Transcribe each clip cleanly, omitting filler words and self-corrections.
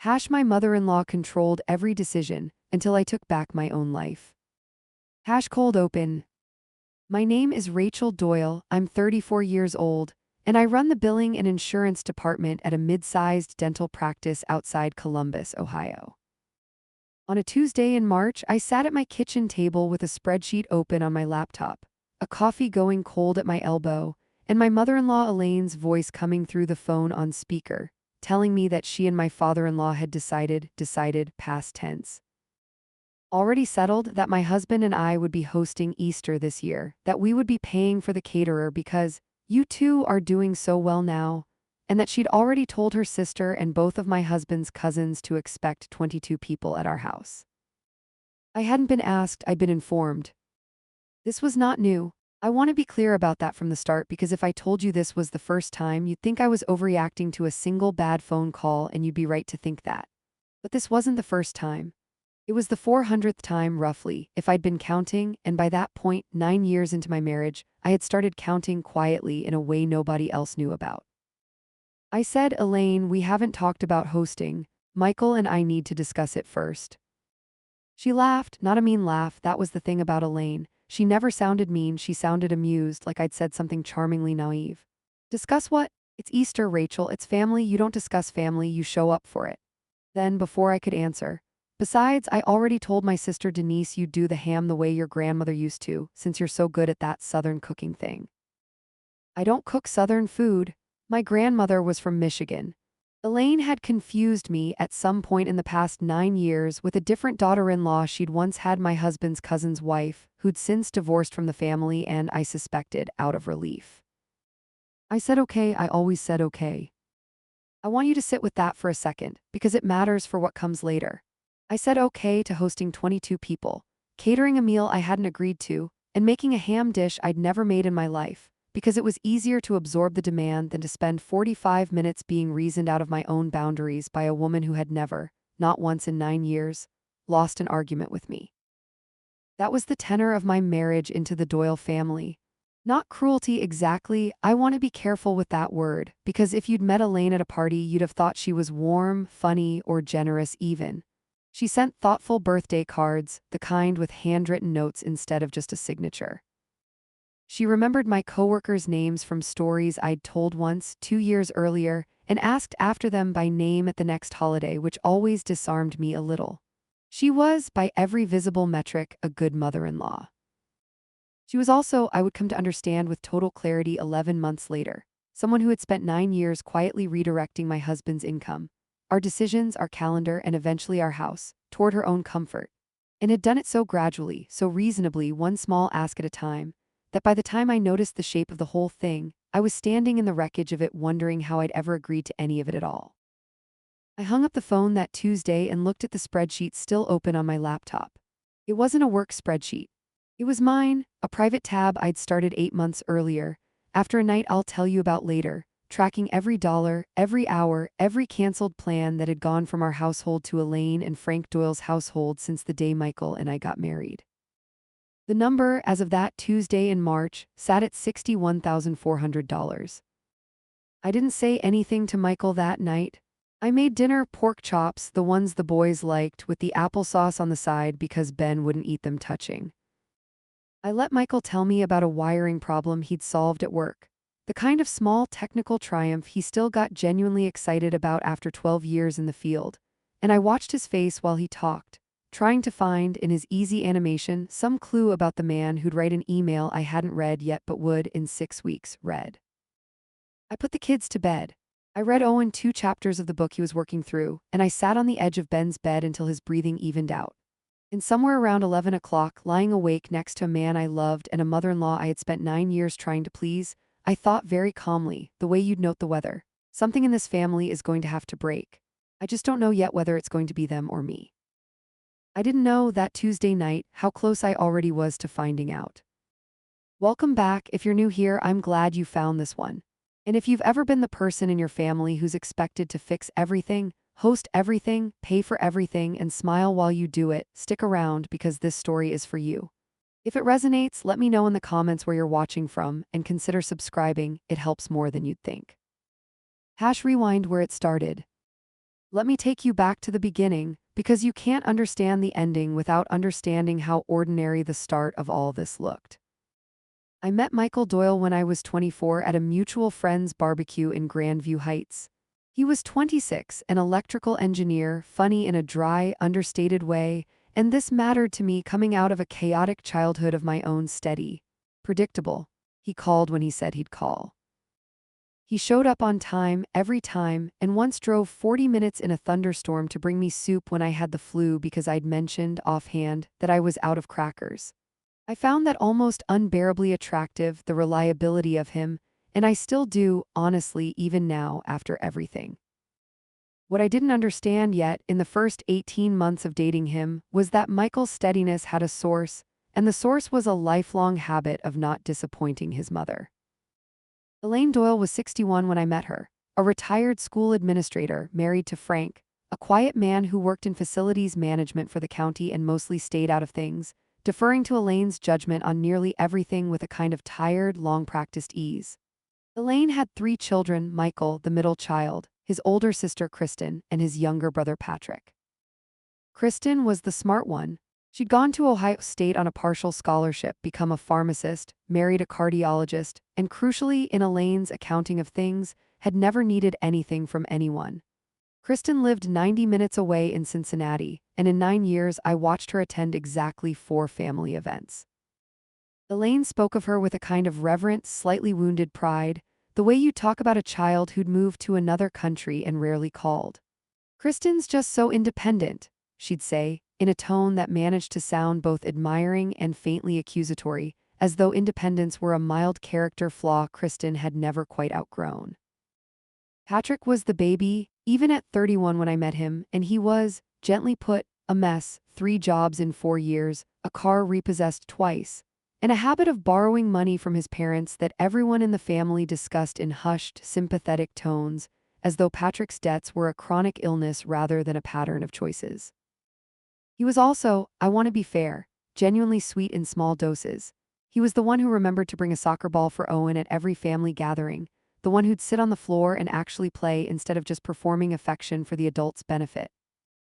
My mother-in-law controlled every decision until I took back my own life. Cold open. My name is Rachel Doyle, I'm 34 years old, and I run the billing and insurance department at a mid-sized dental practice outside Columbus, Ohio. On a Tuesday in March, I sat at my kitchen table with a spreadsheet open on my laptop, a coffee going cold at my elbow, and my mother-in-law Elaine's voice coming through the phone on speaker, telling me that she and my father-in-law had decided, past tense. Already settled that my husband and I would be hosting Easter this year, that we would be paying for the caterer because you two are doing so well now, and that she'd already told her sister and both of my husband's cousins to expect 22 people at our house. I hadn't been asked, I'd been informed. This was not new. I want to be clear about that from the start because if I told you this was the first time, you'd think I was overreacting to a single bad phone call and you'd be right to think that. But this wasn't the first time. It was the 400th time, roughly, if I'd been counting, and by that point, 9 years into my marriage, I had started counting quietly in a way nobody else knew about. I said, Elaine, we haven't talked about hosting. Michael and I need to discuss it first. She laughed, not a mean laugh, that was the thing about Elaine. She never sounded mean, she sounded amused, like I'd said something charmingly naive. Discuss what? It's Easter, Rachel, it's family, you don't discuss family, you show up for it. Then, before I could answer, besides, I already told my sister Denise you'd do the ham the way your grandmother used to, since you're so good at that Southern cooking thing. I don't cook Southern food. My grandmother was from Michigan. Elaine had confused me at some point in the past 9 years with a different daughter-in-law she'd once had, my husband's cousin's wife, who'd since divorced from the family and, I suspected, out of relief. I said okay, I always said okay. I want you to sit with that for a second, because it matters for what comes later. I said okay to hosting 22 people, catering a meal I hadn't agreed to, and making a ham dish I'd never made in my life, because it was easier to absorb the demand than to spend 45 minutes being reasoned out of my own boundaries by a woman who had never, not once in 9 years, lost an argument with me. That was the tenor of my marriage into the Doyle family. Not cruelty exactly, I want to be careful with that word, because if you'd met Elaine at a party, you'd have thought she was warm, funny, or generous even. She sent thoughtful birthday cards, the kind with handwritten notes instead of just a signature. She remembered my coworkers' names from stories I'd told once, 2 years earlier, and asked after them by name at the next holiday, which always disarmed me a little. She was, by every visible metric, a good mother-in-law. She was also, I would come to understand with total clarity 11 months later, someone who had spent 9 years quietly redirecting my husband's income, our decisions, our calendar, and eventually our house, toward her own comfort, and had done it so gradually, so reasonably, one small ask at a time, that by the time I noticed the shape of the whole thing, I was standing in the wreckage of it wondering how I'd ever agreed to any of it at all. I hung up the phone that Tuesday and looked at the spreadsheet still open on my laptop. It wasn't a work spreadsheet. It was mine, a private tab I'd started 8 months earlier, after a night I'll tell you about later, tracking every dollar, every hour, every canceled plan that had gone from our household to Elaine and Frank Doyle's household since the day Michael and I got married. The number, as of that Tuesday in March, sat at $61,400. I didn't say anything to Michael that night. I made dinner pork chops, the ones the boys liked, with the applesauce on the side because Ben wouldn't eat them touching. I let Michael tell me about a wiring problem he'd solved at work, the kind of small technical triumph he still got genuinely excited about after 12 years in the field, and I watched his face while he talked, trying to find, in his easy animation, some clue about the man who'd write an email I hadn't read yet but would, in 6 weeks, read. I put the kids to bed. I read Owen 2 chapters of the book he was working through, and I sat on the edge of Ben's bed until his breathing evened out. And somewhere around 11 o'clock, lying awake next to a man I loved and a mother-in-law I had spent 9 years trying to please, I thought very calmly, the way you'd note the weather. Something in this family is going to have to break. I just don't know yet whether it's going to be them or me. I didn't know that Tuesday night how close I already was to finding out. Welcome back. If you're new here, I'm glad you found this one. And if you've ever been the person in your family who's expected to fix everything, host everything, pay for everything, and smile while you do it, stick around because this story is for you. If it resonates, let me know in the comments where you're watching from and consider subscribing. It helps more than you'd think. Rewind where it started. Let me take you back to the beginning, because you can't understand the ending without understanding how ordinary the start of all this looked. I met Michael Doyle when I was 24 at a mutual friend's barbecue in Grandview Heights. He was 26, an electrical engineer, funny in a dry, understated way, and this mattered to me coming out of a chaotic childhood of my own steady. Predictable. He called when he said he'd call. He showed up on time, every time, and once drove 40 minutes in a thunderstorm to bring me soup when I had the flu because I'd mentioned, offhand, that I was out of crackers. I found that almost unbearably attractive, the reliability of him, and I still do, honestly, even now, after everything. What I didn't understand yet, in the first 18 months of dating him, was that Michael's steadiness had a source, and the source was a lifelong habit of not disappointing his mother. Elaine Doyle was 61 when I met her, a retired school administrator married to Frank, a quiet man who worked in facilities management for the county and mostly stayed out of things, deferring to Elaine's judgment on nearly everything with a kind of tired, long-practiced ease. Elaine had 3 children: Michael, the middle child, his older sister Kristen, and his younger brother Patrick. Kristen was the smart one. She'd gone to Ohio State on a partial scholarship, become a pharmacist, married a cardiologist, and crucially, in Elaine's accounting of things, had never needed anything from anyone. Kristen lived 90 minutes away in Cincinnati, and in 9 years I watched her attend exactly 4 family events. Elaine spoke of her with a kind of reverent, slightly wounded pride, the way you talk about a child who'd moved to another country and rarely called. "Kristen's just so independent," she'd say, in a tone that managed to sound both admiring and faintly accusatory, as though independence were a mild character flaw Kristen had never quite outgrown. Patrick was the baby, even at 31 when I met him, and he was, gently put, a mess: 3 jobs in 4 years, a car repossessed twice, and a habit of borrowing money from his parents that everyone in the family discussed in hushed, sympathetic tones, as though Patrick's debts were a chronic illness rather than a pattern of choices. He was also, I want to be fair, genuinely sweet in small doses. He was the one who remembered to bring a soccer ball for Owen at every family gathering, the one who'd sit on the floor and actually play instead of just performing affection for the adults' benefit.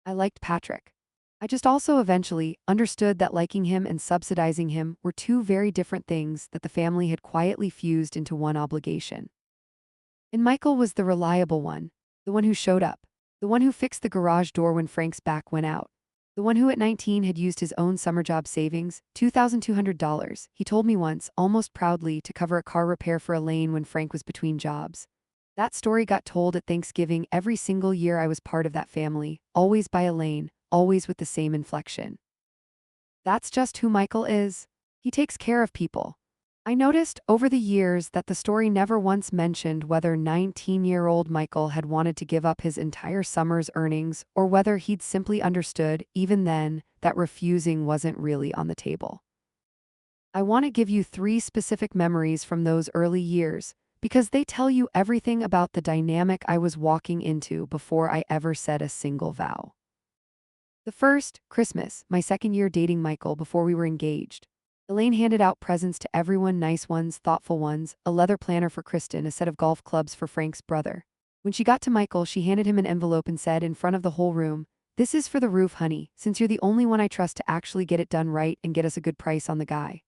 I liked Patrick. I just also eventually understood that liking him and subsidizing him were 2 very different things that the family had quietly fused into one obligation. And Michael was the reliable one, the one who showed up, the one who fixed the garage door when Frank's back went out, the one who at 19 had used his own summer job savings, $2,200, he told me once, almost proudly, to cover a car repair for Elaine when Frank was between jobs. That story got told at Thanksgiving every single year I was part of that family, always by Elaine, always with the same inflection. That's just who Michael is. He takes care of people. I noticed over the years that the story never once mentioned whether 19-year-old Michael had wanted to give up his entire summer's earnings or whether he'd simply understood, even then, that refusing wasn't really on the table. I want to give you 3 specific memories from those early years, because they tell you everything about the dynamic I was walking into before I ever said a single vow. The first, Christmas, my second year dating Michael before we were engaged. Elaine handed out presents to everyone: nice ones, thoughtful ones, a leather planner for Kristen, a set of golf clubs for Frank's brother. When she got to Michael, she handed him an envelope and said in front of the whole room, "This is for the roof, honey, since you're the only one I trust to actually get it done right and get us a good price on the guy."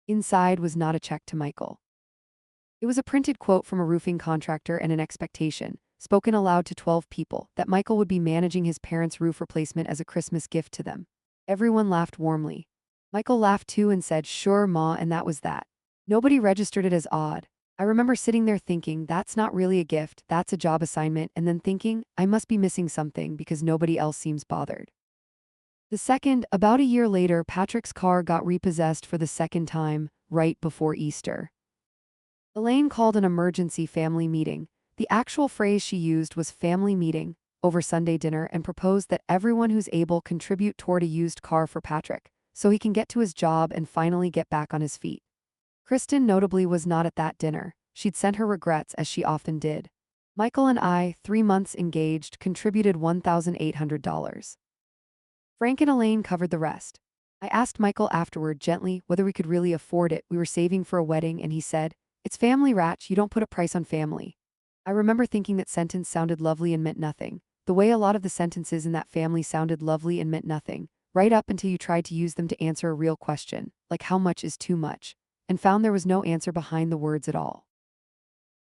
Inside was not a check to Michael. It was a printed quote from a roofing contractor and an expectation, spoken aloud to 12 people, that Michael would be managing his parents' roof replacement as a Christmas gift to them. Everyone laughed warmly. Michael laughed too and said, "Sure, Ma," and that was that. Nobody registered it as odd. I remember sitting there thinking, that's not really a gift, that's a job assignment, and then thinking, I must be missing something because nobody else seems bothered. The second, about a year later, Patrick's car got repossessed for the second time, right before Easter. Elaine called an emergency family meeting. The actual phrase she used was family meeting, over Sunday dinner, and proposed that everyone who's able contribute toward a used car for Patrick, so he can get to his job and finally get back on his feet. Kristen notably was not at that dinner. She'd sent her regrets, as she often did. Michael and I, 3 months engaged, contributed $1,800. Frank and Elaine covered the rest. I asked Michael afterward gently whether we could really afford it. We were saving for a wedding, and he said, "It's family, Ratch, you don't put a price on family." I remember thinking that sentence sounded lovely and meant nothing, the way a lot of the sentences in that family sounded lovely and meant nothing, right up until you tried to use them to answer a real question, like how much is too much, and found there was no answer behind the words at all.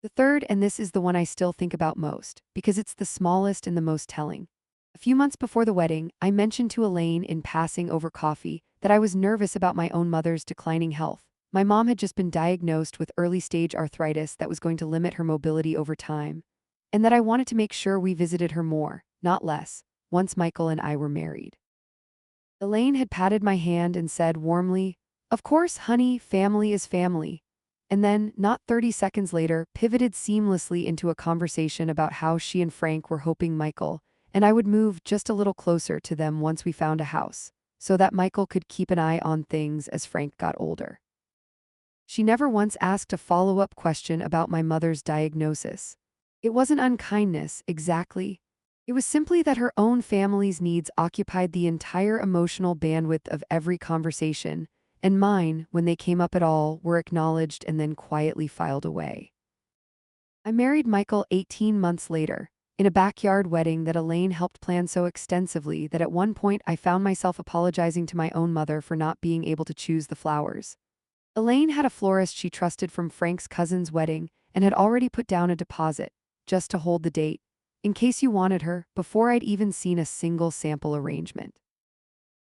The third, and this is the one I still think about most, because it's the smallest and the most telling. A few months before the wedding, I mentioned to Elaine in passing over coffee that I was nervous about my own mother's declining health. My mom had just been diagnosed with early-stage arthritis that was going to limit her mobility over time, and that I wanted to make sure we visited her more, not less, once Michael and I were married. Elaine had patted my hand and said warmly, "Of course, honey, family is family." And then, not 30 seconds later, pivoted seamlessly into a conversation about how she and Frank were hoping Michael and I would move just a little closer to them once we found a house, so that Michael could keep an eye on things as Frank got older. She never once asked a follow-up question about my mother's diagnosis. It wasn't unkindness, exactly. It was simply that her own family's needs occupied the entire emotional bandwidth of every conversation, and mine, when they came up at all, were acknowledged and then quietly filed away. I married Michael 18 months later, in a backyard wedding that Elaine helped plan so extensively that at one point I found myself apologizing to my own mother for not being able to choose the flowers. Elaine had a florist she trusted from Frank's cousin's wedding and had already put down a deposit, just to hold the date, in case you wanted her, before I'd even seen a single sample arrangement.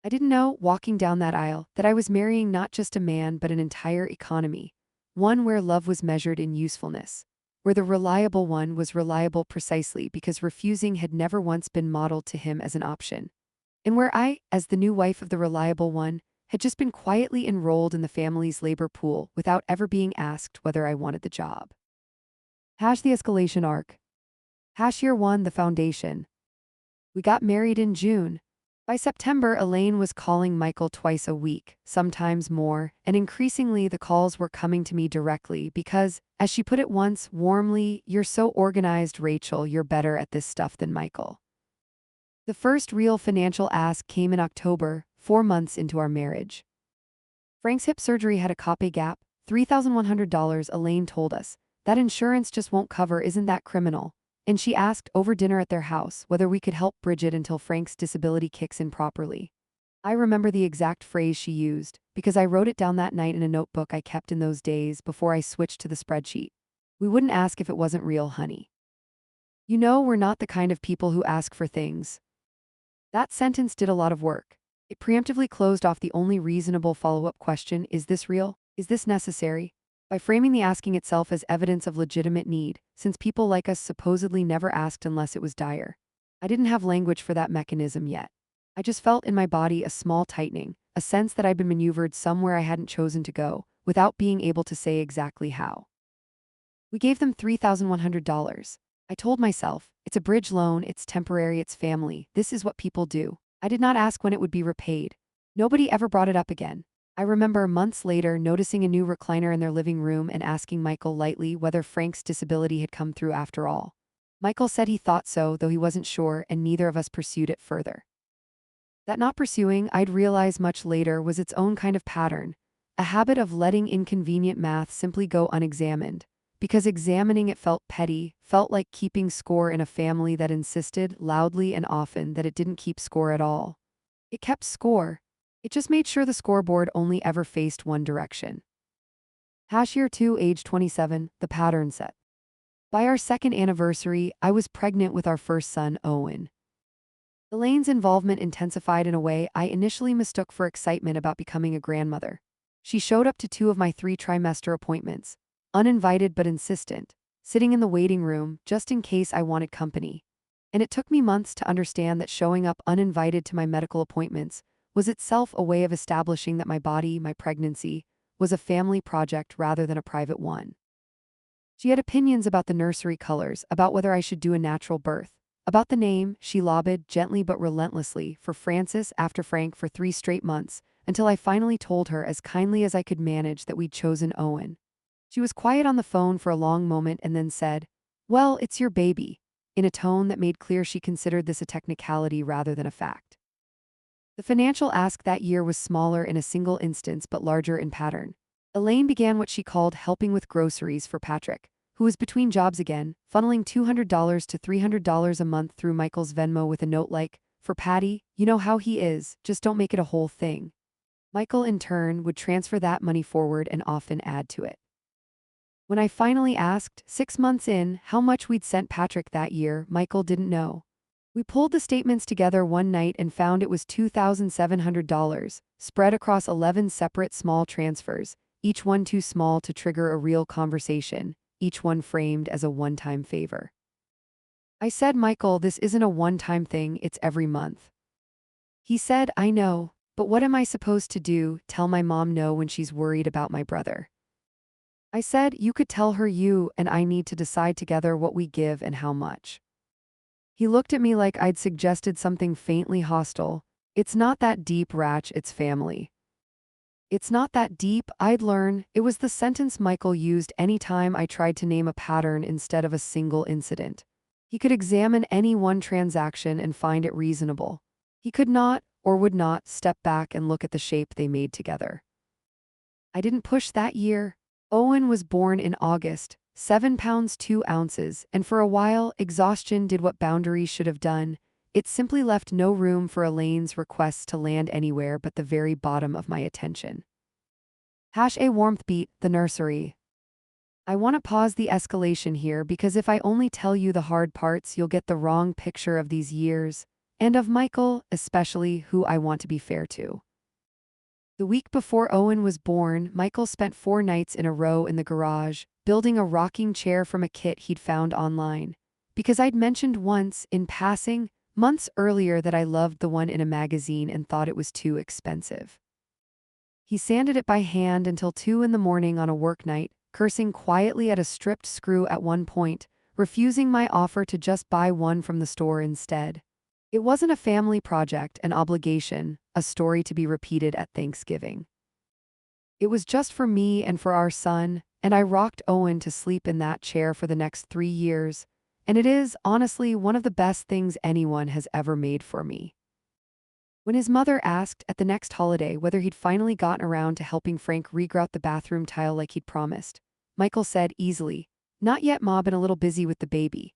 I didn't know, walking down that aisle, that I was marrying not just a man but an entire economy, one where love was measured in usefulness, where the reliable one was reliable precisely because refusing had never once been modeled to him as an option, and where I, as the new wife of the reliable one, had just been quietly enrolled in the family's labor pool without ever being asked whether I wanted the job. Hash the escalation arc. Hash year 1, the foundation. We got married in June. By September, Elaine was calling Michael twice a week, sometimes more, and increasingly the calls were coming to me directly because, as she put it once, warmly, "You're so organized, Rachel, you're better at this stuff than Michael." The first real financial ask came in October, 4 months into our marriage. Frank's hip surgery had a copay gap, $3,100, Elaine told us. That insurance just won't cover, isn't that criminal? And she asked, over dinner at their house, whether we could help bridge it until Frank's disability kicks in properly. I remember the exact phrase she used, because I wrote it down that night in a notebook I kept in those days before I switched to the spreadsheet. "We wouldn't ask if it wasn't real, honey. You know we're not the kind of people who ask for things." That sentence did a lot of work. It preemptively closed off the only reasonable follow-up question: is this real? Is this necessary? By framing the asking itself as evidence of legitimate need, since people like us supposedly never asked unless it was dire. I didn't have language for that mechanism yet. I just felt in my body a small tightening, a sense that I'd been maneuvered somewhere I hadn't chosen to go, without being able to say exactly how. We gave them $3,100. I told myself, it's a bridge loan, it's temporary, it's family, this is what people do. I did not ask when it would be repaid. Nobody ever brought it up again. I remember months later noticing a new recliner in their living room and asking Michael lightly whether Frank's disability had come through after all. Michael said he thought so, though he wasn't sure, and neither of us pursued it further. That not pursuing, I'd realize much later, was its own kind of pattern, a habit of letting inconvenient math simply go unexamined. Because examining it felt petty, felt like keeping score in a family that insisted, loudly and often, that it didn't keep score at all. It kept score. It just made sure the scoreboard only ever faced one direction. Hash year 2, age 27, the pattern set. By our second anniversary, I was pregnant with our first son, Owen. Elaine's involvement intensified in a way I initially mistook for excitement about becoming a grandmother. She showed up to 2 of my 3 trimester appointments, uninvited but insistent, sitting in the waiting room just in case I wanted company. And it took me months to understand that showing up uninvited to my medical appointments was itself a way of establishing that my body, my pregnancy, was a family project rather than a private one. She had opinions about the nursery colors, about whether I should do a natural birth, about the name. She lobbied, gently but relentlessly, for Francis after Frank for 3 straight months, until I finally told her as kindly as I could manage that we'd chosen Owen. She was quiet on the phone for a long moment and then said, "Well, it's your baby," in a tone that made clear she considered this a technicality rather than a fact. The financial ask that year was smaller in a single instance but larger in pattern. Elaine began what she called helping with groceries for Patrick, who was between jobs again, funneling $200 to $300 a month through Michael's Venmo with a note like, "For Patty, you know how he is, just don't make it a whole thing." Michael, in turn, would transfer that money forward and often add to it. When I finally asked, 6 months in, how much we'd sent Patrick that year, Michael didn't know. We pulled the statements together one night and found it was $2,700, spread across 11 separate small transfers, each one too small to trigger a real conversation, each one framed as a one-time favor. I said, "Michael, this isn't a one-time thing, it's every month." He said, "I know, but what am I supposed to do, tell my mom no when she's worried about my brother?" I said, "You could tell her you and I need to decide together what we give and how much." He looked at me like I'd suggested something faintly hostile. "It's not that deep, Ratch, it's family." "It's not that deep, I'd learn." It was the sentence Michael used any time I tried to name a pattern instead of a single incident. He could examine any one transaction and find it reasonable. He could not, or would not, step back and look at the shape they made together. I didn't push that year. Owen was born in August, 7 pounds 2 ounces, and for a while, exhaustion did what boundaries should have done. It simply left no room for Elaine's requests to land anywhere but the very bottom of my attention. A warmth beat, the nursery. I want to pause the escalation here because if I only tell you the hard parts, you'll get the wrong picture of these years, and of Michael, especially, who I want to be fair to. The week before Owen was born, Michael spent 4 nights in a row in the garage, building a rocking chair from a kit he'd found online. Because I'd mentioned once, in passing, months earlier that I loved the one in a magazine and thought it was too expensive. He sanded it by hand until 2 in the morning on a work night, cursing quietly at a stripped screw at one point, refusing my offer to just buy one from the store instead. It wasn't a family project, an obligation, a story to be repeated at Thanksgiving. It was just for me and for our son, and I rocked Owen to sleep in that chair for the next 3 years, and it is, honestly, one of the best things anyone has ever made for me. When his mother asked at the next holiday whether he'd finally gotten around to helping Frank regrout the bathroom tile like he'd promised, Michael said easily, "Not yet, Ma, been a little busy with the baby."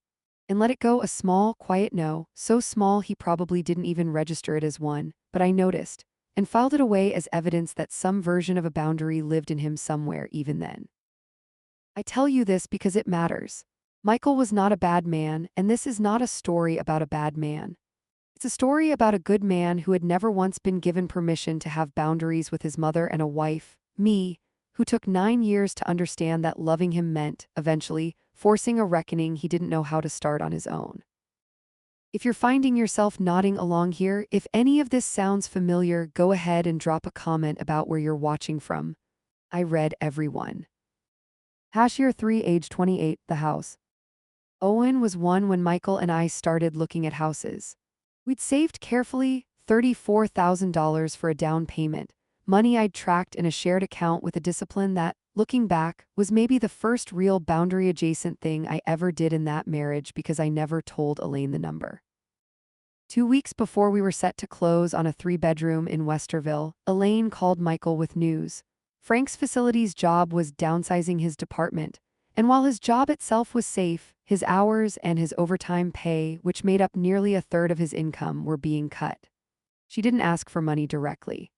And let it go a small, quiet no, so small he probably didn't even register it as one, but I noticed, and filed it away as evidence that some version of a boundary lived in him somewhere even then. I tell you this because it matters. Michael was not a bad man, and this is not a story about a bad man. It's a story about a good man who had never once been given permission to have boundaries with his mother and a wife, me, who took 9 years to understand that loving him meant, eventually, forcing a reckoning he didn't know how to start on his own. If you're finding yourself nodding along here, if any of this sounds familiar, go ahead and drop a comment about where you're watching from. I read every one. Year 3, age 28, the house. Owen was 1 when Michael and I started looking at houses. We'd saved carefully $34,000 for a down payment, money I'd tracked in a shared account with a discipline that, looking back, was maybe the first real boundary-adjacent thing I ever did in that marriage because I never told Elaine the number. 2 weeks before we were set to close on a 3-bedroom in Westerville, Elaine called Michael with news. Frank's facility's job was downsizing his department, and while his job itself was safe, his hours and his overtime pay, which made up nearly a third of his income, were being cut. She didn't ask for money directly.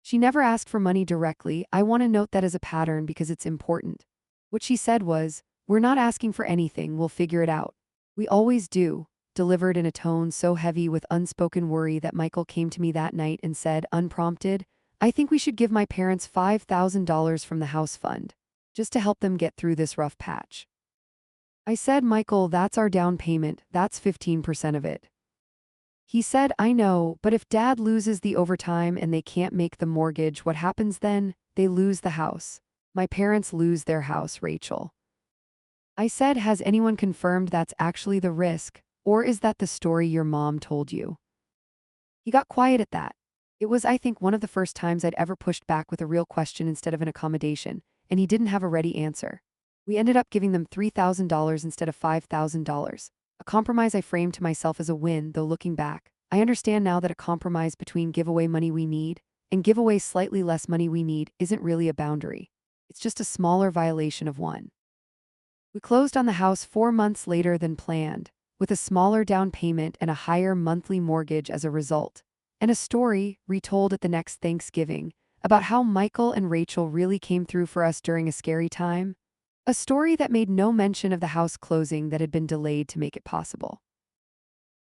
She never asked for money directly. I want to note that as a pattern because it's important. What she said was, "We're not asking for anything, we'll figure it out." "We always do," delivered in a tone so heavy with unspoken worry that Michael came to me that night and said, unprompted, "I think we should give my parents $5,000 from the house fund, just to help them get through this rough patch." I said, "Michael, that's our down payment, that's 15% of it." He said, "I know, but if Dad loses the overtime and they can't make the mortgage, what happens then? They lose the house. My parents lose their house, Rachel." I said, "Has anyone confirmed that's actually the risk, or is that the story your mom told you?" He got quiet at that. It was, I think, one of the first times I'd ever pushed back with a real question instead of an accommodation, and he didn't have a ready answer. We ended up giving them $3,000 instead of $5,000. A compromise I framed to myself as a win, though looking back, I understand now that a compromise between give away money we need and give away slightly less money we need isn't really a boundary. It's just a smaller violation of one. We closed on the house 4 months later than planned, with a smaller down payment and a higher monthly mortgage as a result, and a story, retold at the next Thanksgiving, about how Michael and Rachel really came through for us during a scary time. A story that made no mention of the house closing that had been delayed to make it possible.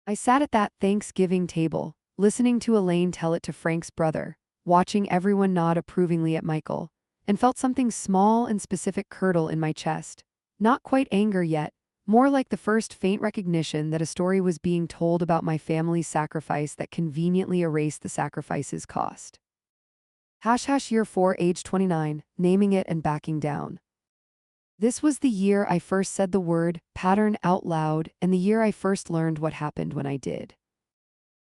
I sat at that Thanksgiving table, listening to Elaine tell it to Frank's brother, watching everyone nod approvingly at Michael, and felt something small and specific curdle in my chest. Not quite anger yet, more like the first faint recognition that a story was being told about my family's sacrifice that conveniently erased the sacrifice's cost. Year 4, age 29, naming it and backing down. This was the year I first said the word pattern out loud, and the year I first learned what happened when I did.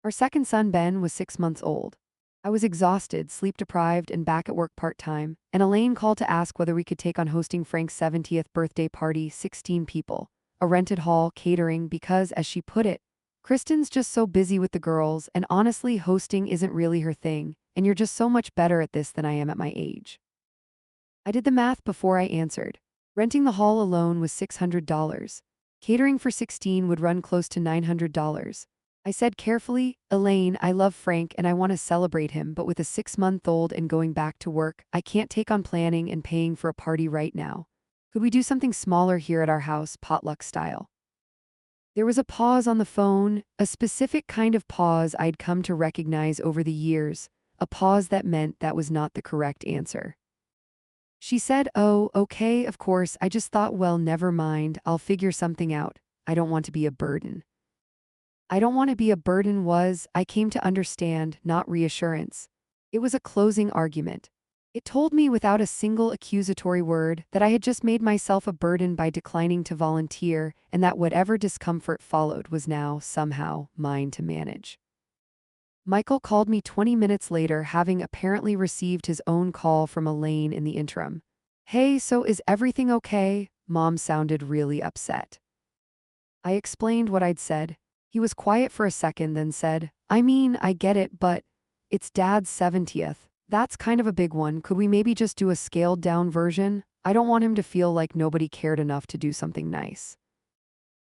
Our second son, Ben, was 6 months old. I was exhausted, sleep-deprived, and back at work part-time, and Elaine called to ask whether we could take on hosting Frank's 70th birthday party, 16 people, a rented hall, catering, because, as she put it, Kristen's just so busy with the girls, and honestly, hosting isn't really her thing, and you're just so much better at this than I am at my age. I did the math before I answered. Renting the hall alone was $600. Catering for 16 would run close to $900. I said carefully, Elaine, I love Frank and I want to celebrate him, but with a 6-month-old and going back to work, I can't take on planning and paying for a party right now. Could we do something smaller here at our house, potluck style? There was a pause on the phone, a specific kind of pause I'd come to recognize over the years, a pause that meant that was not the correct answer. She said, "Oh, okay, of course, I just thought, well, never mind, I'll figure something out. I don't want to be a burden." I don't want to be a burden was, I came to understand, not reassurance. It was a closing argument. It told me without a single accusatory word that I had just made myself a burden by declining to volunteer, and that whatever discomfort followed was now, somehow, mine to manage. Michael called me 20 minutes later, having apparently received his own call from Elaine in the interim. "Hey, so is everything okay?" Mom sounded really upset. I explained what I'd said. He was quiet for a second, then said, "I mean, I get it, but it's Dad's 70th. That's kind of a big one. Could we maybe just do a scaled-down version? I don't want him to feel like nobody cared enough to do something nice."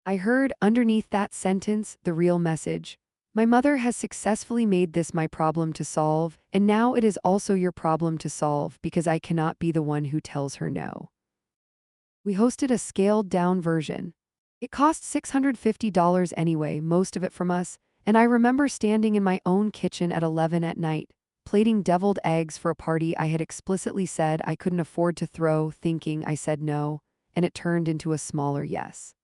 I heard, underneath that sentence, the real message. My mother has successfully made this my problem to solve, and now it is also your problem to solve because I cannot be the one who tells her no. We hosted a scaled-down version. It cost $650 anyway, most of it from us, and I remember standing in my own kitchen at 11 at night, plating deviled eggs for a party I had explicitly said I couldn't afford to throw, thinking I said no, and it turned into a smaller yes.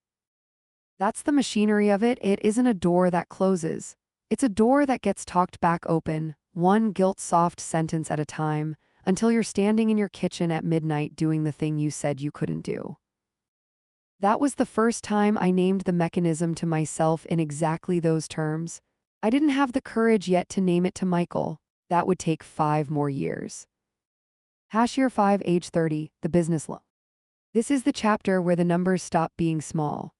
That's the machinery of it. It isn't a door that closes. It's a door that gets talked back open, one guilt-soft sentence at a time, until you're standing in your kitchen at midnight doing the thing you said you couldn't do. That was the first time I named the mechanism to myself in exactly those terms. I didn't have the courage yet to name it to Michael. That would take 5 more years. Year 5, age 30, the business loan. This is the chapter where the numbers stop being small.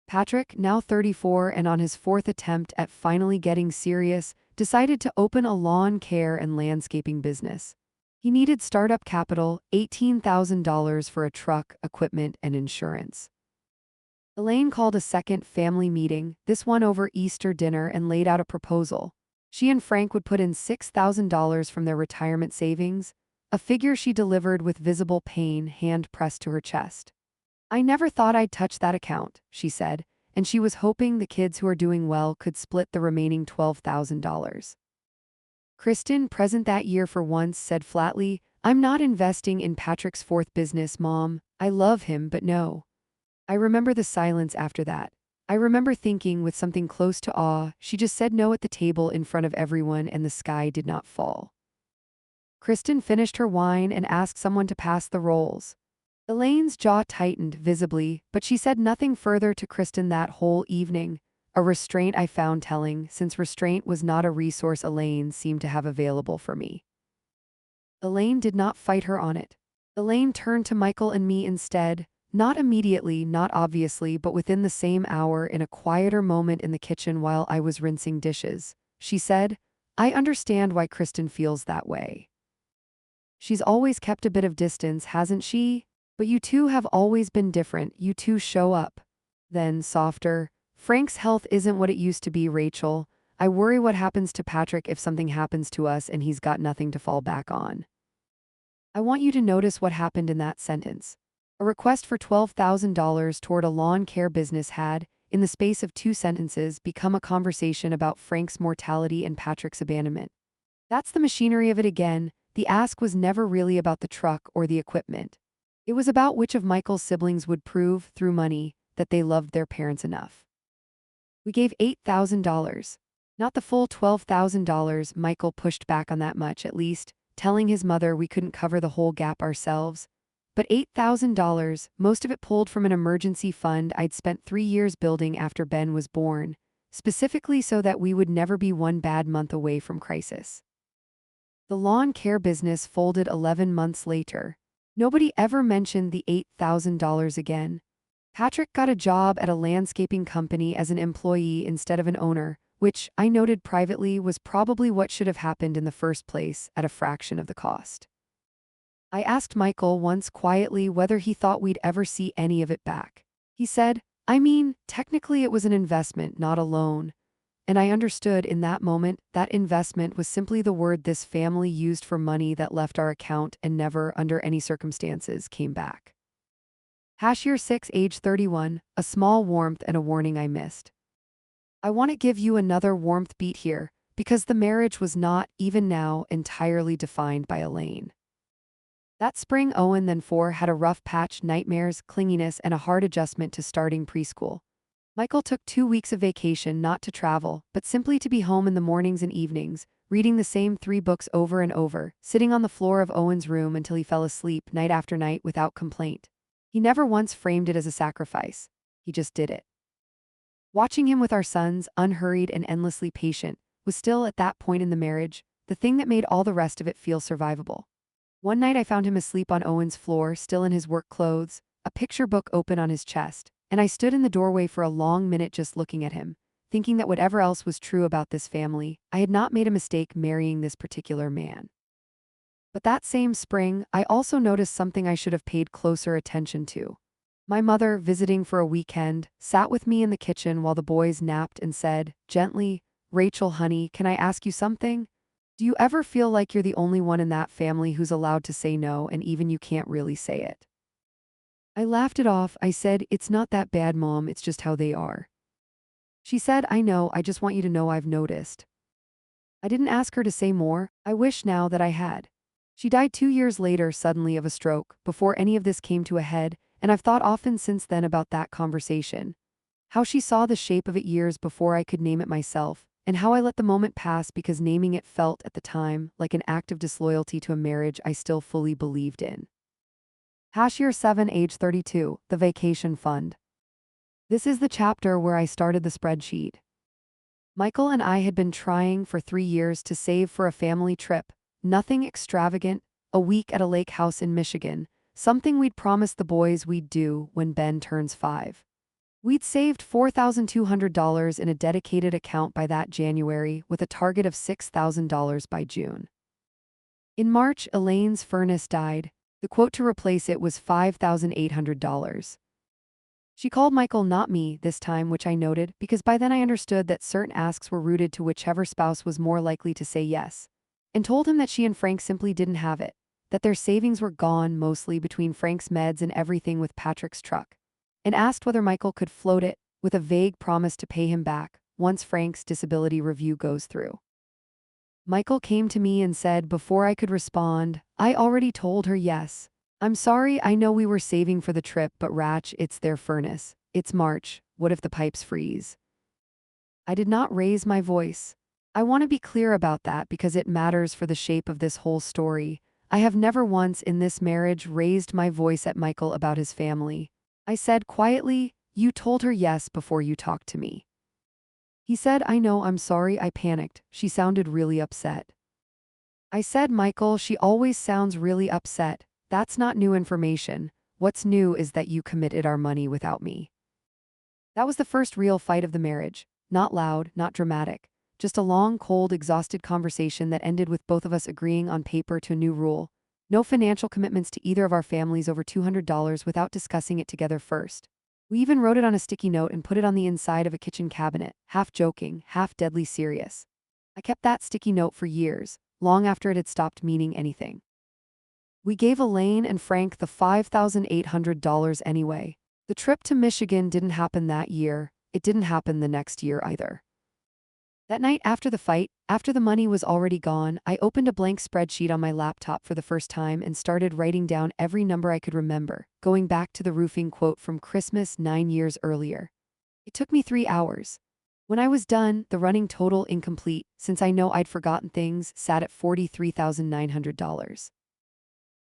Patrick, now 34 and on his 4th attempt at finally getting serious, decided to open a lawn care and landscaping business. He needed startup capital, $18,000 for a truck, equipment, and insurance. Elaine called a second family meeting, this one over Easter dinner, and laid out a proposal. She and Frank would put in $6,000 from their retirement savings, a figure she delivered with visible pain hand pressed to her chest. "I never thought I'd touch that account," she said, and she was hoping the kids who are doing well could split the remaining $12,000. Kristen, present that year for once, said flatly, "I'm not investing in Patrick's 4th business, Mom. I love him, but no." I remember the silence after that. I remember thinking with something close to awe, she just said no at the table in front of everyone and the sky did not fall. Kristen finished her wine and asked someone to pass the rolls. Elaine's jaw tightened visibly, but she said nothing further to Kristen that whole evening, a restraint I found telling, since restraint was not a resource Elaine seemed to have available for me. Elaine did not fight her on it. Elaine turned to Michael and me instead, not immediately, not obviously, but within the same hour in a quieter moment in the kitchen while I was rinsing dishes. She said, "I understand why Kristen feels that way. She's always kept a bit of distance, hasn't she? But you two have always been different. You two show up. Then, softer, Frank's health isn't what it used to be, Rachel. I worry what happens to Patrick if something happens to us and he's got nothing to fall back on. I want you to notice what happened in that sentence. A request for $12,000 toward a lawn care business had, in the space of 2 sentences, become a conversation about Frank's mortality and Patrick's abandonment. That's the machinery of it again. The ask was never really about the truck or the equipment. It was about which of Michael's siblings would prove, through money, that they loved their parents enough. We gave $8,000. Not the full $12,000. Michael pushed back on that much, at least, telling his mother we couldn't cover the whole gap ourselves. But $8,000, most of it pulled from an emergency fund I'd spent 3 years building after Ben was born, specifically so that we would never be one bad month away from crisis. The lawn care business folded 11 months later. Nobody ever mentioned the $8,000 again. Patrick got a job at a landscaping company as an employee instead of an owner, which, I noted privately, was probably what should have happened in the first place, at a fraction of the cost. I asked Michael once quietly whether he thought we'd ever see any of it back. He said, I mean, technically it was an investment, not a loan. And I understood in that moment that investment was simply the word this family used for money that left our account and never, under any circumstances, came back. Year 6, age 31, a small warmth and a warning I missed. I want to give you another warmth beat here, because the marriage was not, even now, entirely defined by Elaine. That spring, Owen, then 4, had a rough patch, nightmares, clinginess, and a hard adjustment to starting preschool. Michael took 2 weeks of vacation, not to travel, but simply to be home in the mornings and evenings, reading the same 3 books over and over, sitting on the floor of Owen's room until he fell asleep night after night without complaint. He never once framed it as a sacrifice. He just did it. Watching him with our sons, unhurried and endlessly patient, was still, at that point in the marriage, the thing that made all the rest of it feel survivable. One night I found him asleep on Owen's floor, still in his work clothes, a picture book open on his chest, and I stood in the doorway for a long minute just looking at him, thinking that whatever else was true about this family, I had not made a mistake marrying this particular man. But that same spring, I also noticed something I should have paid closer attention to. My mother, visiting for a weekend, sat with me in the kitchen while the boys napped and said, gently, Rachel, honey, can I ask you something? Do you ever feel like you're the only one in that family who's allowed to say no and even you can't really say it? I laughed it off. I said, it's not that bad, Mom, it's just how they are. She said, I know, I just want you to know I've noticed. I didn't ask her to say more. I wish now that I had. She died 2 years later suddenly of a stroke, before any of this came to a head, and I've thought often since then about that conversation. How she saw the shape of it years before I could name it myself, and how I let the moment pass because naming it felt, at the time, like an act of disloyalty to a marriage I still fully believed in. Year 7, age 32, the vacation fund. This is the chapter where I started the spreadsheet. Michael and I had been trying for 3 years to save for a family trip, nothing extravagant, a week at a lake house in Michigan, something we'd promised the boys we'd do when Ben turns 5. We'd saved $4,200 in a dedicated account by that January, with a target of $6,000 by June. In March, Elaine's furnace died. The quote to replace it was $5,800. She called Michael, not me, this time, which I noted, because by then I understood that certain asks were rooted to whichever spouse was more likely to say yes, and told him that she and Frank simply didn't have it, that their savings were gone mostly between Frank's meds and everything with Patrick's truck, and asked whether Michael could float it, with a vague promise to pay him back once Frank's disability review goes through. Michael came to me and said before I could respond, I already told her yes. I'm sorry, I know we were saving for the trip, but Ratch, it's their furnace. It's March, what if the pipes freeze? I did not raise my voice. I want to be clear about that because it matters for the shape of this whole story. I have never once in this marriage raised my voice at Michael about his family. I said quietly, you told her yes before you talked to me. He said, I know, I'm sorry, I panicked. She sounded really upset. I said, Michael, she always sounds really upset. That's not new information. What's new is that you committed our money without me. That was the first real fight of the marriage. Not loud, not dramatic. Just a long, cold, exhausted conversation that ended with both of us agreeing on paper to a new rule. No financial commitments to either of our families over $200 without discussing it together first. We even wrote it on a sticky note and put it on the inside of a kitchen cabinet, half joking, half deadly serious. I kept that sticky note for years, long after it had stopped meaning anything. We gave Elaine and Frank the $5,800 anyway. The trip to Michigan didn't happen that year. It didn't happen the next year either. That night after the fight, after the money was already gone, I opened a blank spreadsheet on my laptop for the first time and started writing down every number I could remember, going back to the roofing quote from Christmas 9 years earlier. It took me 3 hours. When I was done, the running total incomplete, since I know I'd forgotten things, sat at $43,900.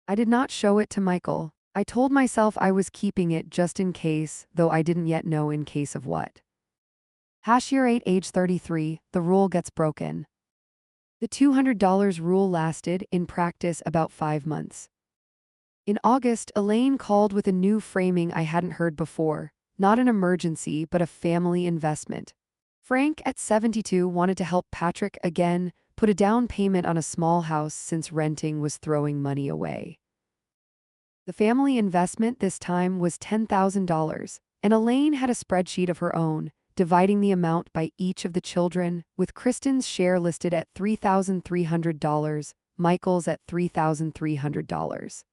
I did not show it to Michael. I told myself I was keeping it just in case, though I didn't yet know in case of what. Year 8, age 33, the rule gets broken. The $200 rule lasted, in practice, about 5 months. In August, Elaine called with a new framing I hadn't heard before. Not an emergency, but a family investment. Frank, at 72, wanted to help Patrick again, put a down payment on a small house since renting was throwing money away. The family investment this time was $10,000, and Elaine had a spreadsheet of her own, dividing the amount by each of the children, with Kristen's share listed at $3,300, Michael's at $3,300.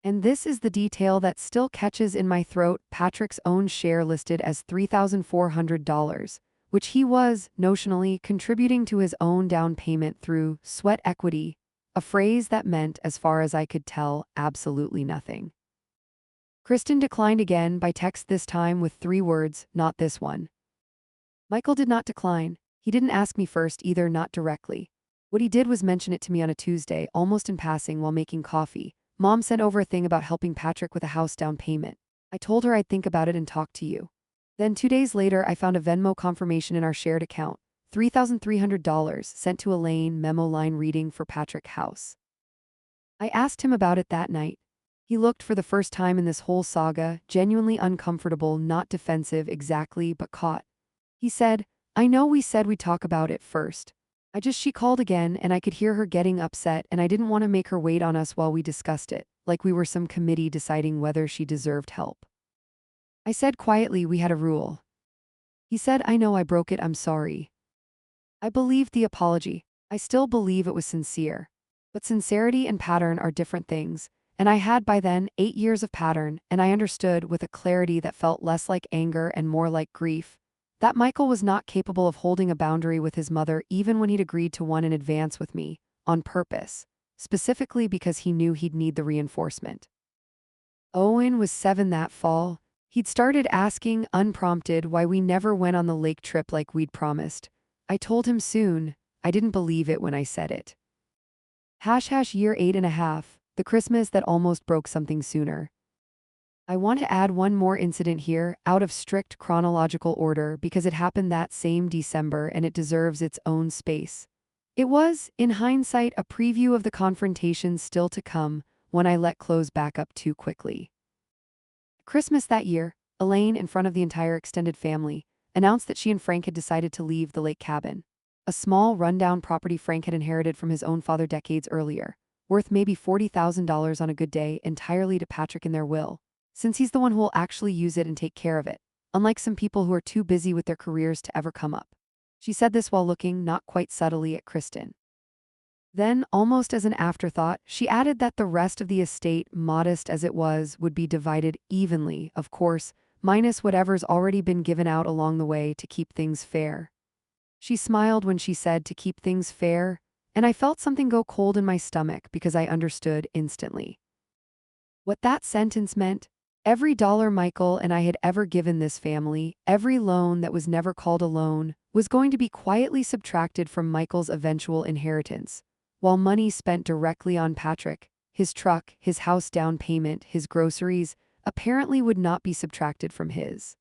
And this is the detail that still catches in my throat: Patrick's own share listed as $3,400, which he was, notionally, contributing to his own down payment through sweat equity, a phrase that meant, as far as I could tell, absolutely nothing. Kristen declined again by text, this time with 3 words, "Not this one." Michael did not decline. He didn't ask me first either, not directly. What he did was mention it to me on a Tuesday, almost in passing while making coffee. Mom sent over a thing about helping Patrick with a house down payment. I told her I'd think about it and talk to you. Then 2 days later, I found a Venmo confirmation in our shared account. $3,300 sent to Elaine, memo line reading for Patrick House. I asked him about it that night. He looked, for the first time in this whole saga, genuinely uncomfortable, not defensive exactly, but caught. He said, "I know we said we'd talk about it first. She called again and I could hear her getting upset, and I didn't want to make her wait on us while we discussed it, like we were some committee deciding whether she deserved help." I said quietly we had a rule. He said, "I know I broke it, I'm sorry." I believed the apology. I still believe it was sincere. But sincerity and pattern are different things, and I had by then 8 years of pattern, and I understood, with a clarity that felt less like anger and more like grief, that Michael was not capable of holding a boundary with his mother even when he'd agreed to one in advance with me, on purpose, specifically because he knew he'd need the reinforcement. Owen was 7 that fall. He'd started asking, unprompted, why we never went on the lake trip like we'd promised. I told him soon. I didn't believe it when I said it. Year 8.5, the Christmas that almost broke something sooner. I want to add one more incident here, out of strict chronological order, because it happened that same December and it deserves its own space. It was, in hindsight, a preview of the confrontations still to come, when I let close back up too quickly. Christmas that year, Elaine, in front of the entire extended family, announced that she and Frank had decided to leave the lake cabin, a small, rundown property Frank had inherited from his own father decades earlier, worth maybe $40,000 on a good day, entirely to Patrick in their will, since he's the one who will actually use it and take care of it, unlike some people who are too busy with their careers to ever come up. She said this while looking, not quite subtly, at Kristen. Then, almost as an afterthought, she added that the rest of the estate, modest as it was, would be divided evenly, of course, minus whatever's already been given out along the way, to keep things fair. She smiled when she said "to keep things fair," and I felt something go cold in my stomach because I understood instantly what that sentence meant. Every dollar Michael and I had ever given this family, every loan that was never called a loan, was going to be quietly subtracted from Michael's eventual inheritance, while money spent directly on Patrick, his truck, his house down payment, his groceries, apparently would not be subtracted from his.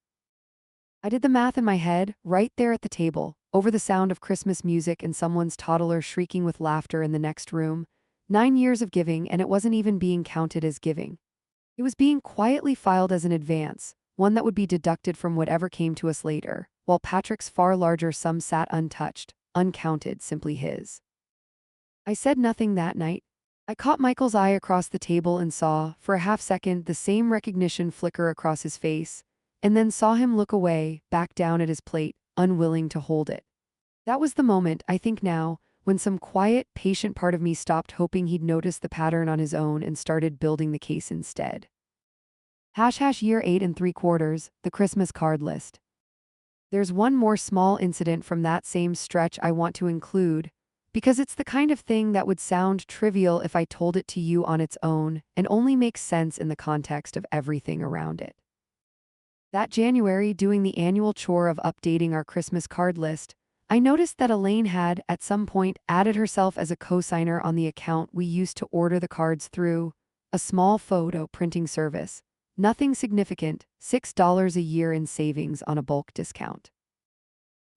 I did the math in my head, right there at the table, over the sound of Christmas music and someone's toddler shrieking with laughter in the next room. 9 years of giving, and it wasn't even being counted as giving. It was being quietly filed as an advance, one that would be deducted from whatever came to us later, while Patrick's far larger sum sat untouched, uncounted, simply his. I said nothing that night. I caught Michael's eye across the table and saw, for a half second, the same recognition flicker across his face, and then saw him look away, back down at his plate, unwilling to hold it. That was the moment, I think now, when some quiet, patient part of me stopped hoping he'd notice the pattern on his own and started building the case instead. Year 8 3/4, the Christmas card list. There's one more small incident from that same stretch I want to include, because it's the kind of thing that would sound trivial if I told it to you on its own and only makes sense in the context of everything around it. That January, doing the annual chore of updating our Christmas card list, I noticed that Elaine had, at some point, added herself as a cosigner on the account we used to order the cards through, a small photo printing service. Nothing significant, $6 a year in savings on a bulk discount.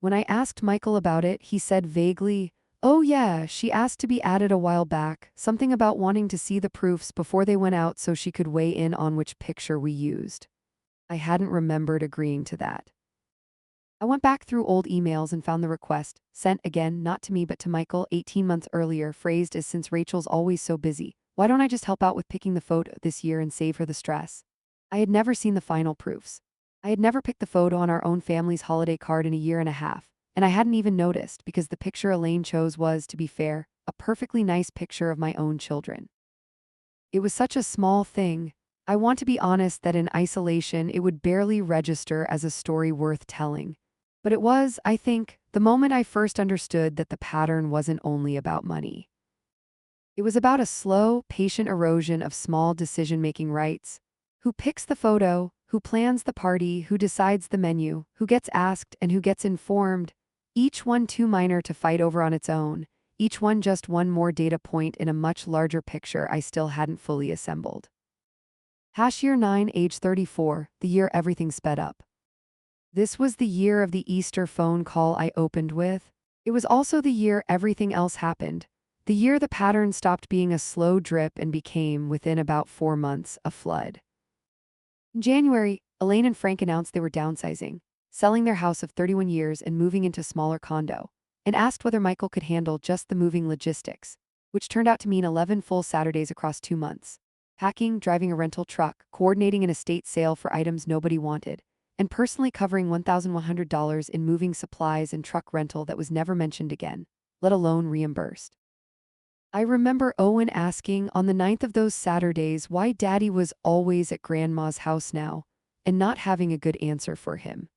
When I asked Michael about it, he said vaguely, "Oh yeah, she asked to be added a while back, something about wanting to see the proofs before they went out so she could weigh in on which picture we used." I hadn't remembered agreeing to that. I went back through old emails and found the request, sent again, not to me but to Michael 18 months earlier, phrased as, "Since Rachel's always so busy, why don't I just help out with picking the photo this year and save her the stress?" I had never seen the final proofs. I had never picked the photo on our own family's holiday card in a year and a half, and I hadn't even noticed because the picture Elaine chose was, to be fair, a perfectly nice picture of my own children. It was such a small thing. I want to be honest that in isolation it would barely register as a story worth telling. But it was, I think, the moment I first understood that the pattern wasn't only about money. It was about a slow, patient erosion of small decision-making rights. Who picks the photo, who plans the party, who decides the menu, who gets asked and who gets informed, each one too minor to fight over on its own, each one just one more data point in a much larger picture I still hadn't fully assembled. Year 9, age 34, the year everything sped up. This was the year of the Easter phone call I opened with. It was also the year everything else happened. The year the pattern stopped being a slow drip and became, within about 4 months, a flood. In January, Elaine and Frank announced they were downsizing, selling their house of 31 years and moving into a smaller condo, and asked whether Michael could handle just the moving logistics, which turned out to mean 11 full Saturdays across 2 months. Packing, driving a rental truck, coordinating an estate sale for items nobody wanted, and personally covering $1,100 in moving supplies and truck rental that was never mentioned again, let alone reimbursed. I remember Owen asking on the 9th of those Saturdays why Daddy was always at Grandma's house now, and not having a good answer for him.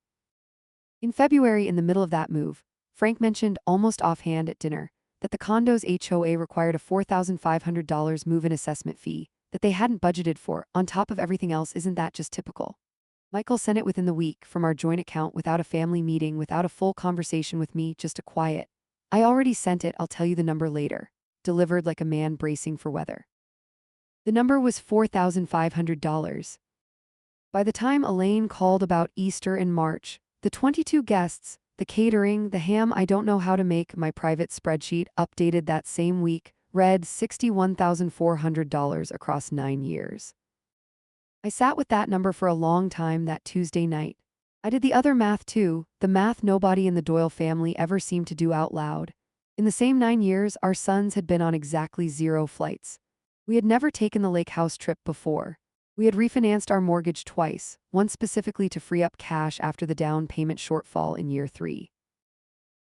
In February, in the middle of that move, Frank mentioned almost offhand at dinner that the condo's HOA required a $4,500 move-in assessment fee that they hadn't budgeted for, on top of everything else. Isn't that just typical? Michael sent it within the week from our joint account without a family meeting, without a full conversation with me, just a quiet, "I already sent it, I'll tell you the number later," delivered like a man bracing for weather. The number was $4,500. By the time Elaine called about Easter in March, the 22 guests, the catering, the ham I don't know how to make, my private spreadsheet, updated that same week, read $61,400 across 9 years. I sat with that number for a long time that Tuesday night. I did the other math too, the math nobody in the Doyle family ever seemed to do out loud. In the same 9 years, our sons had been on exactly 0 flights. We had never taken the lake house trip before. We had refinanced our mortgage twice, once specifically to free up cash after the down payment shortfall in year 3.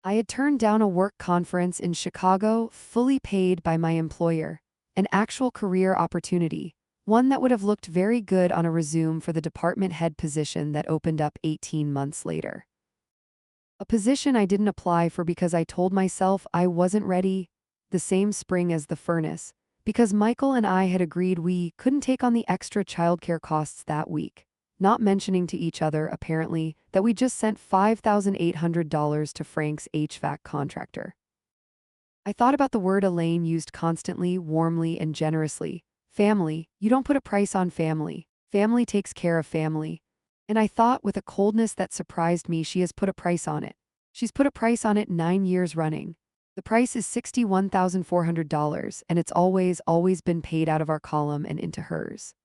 I had turned down a work conference in Chicago, fully paid by my employer, an actual career opportunity, one that would have looked very good on a resume for the department head position that opened up 18 months later. A position I didn't apply for because I told myself I wasn't ready, the same spring as the furnace, because Michael and I had agreed we couldn't take on the extra childcare costs that week, not mentioning to each other, apparently, that we just sent $5,800 to Frank's HVAC contractor. I thought about the word Elaine used constantly, warmly and generously. Family. You don't put a price on family. Family takes care of family. And I thought, with a coldness that surprised me, she has put a price on it. She's put a price on it 9 years running. The price is $61,400, and it's always been paid out of our column and into hers.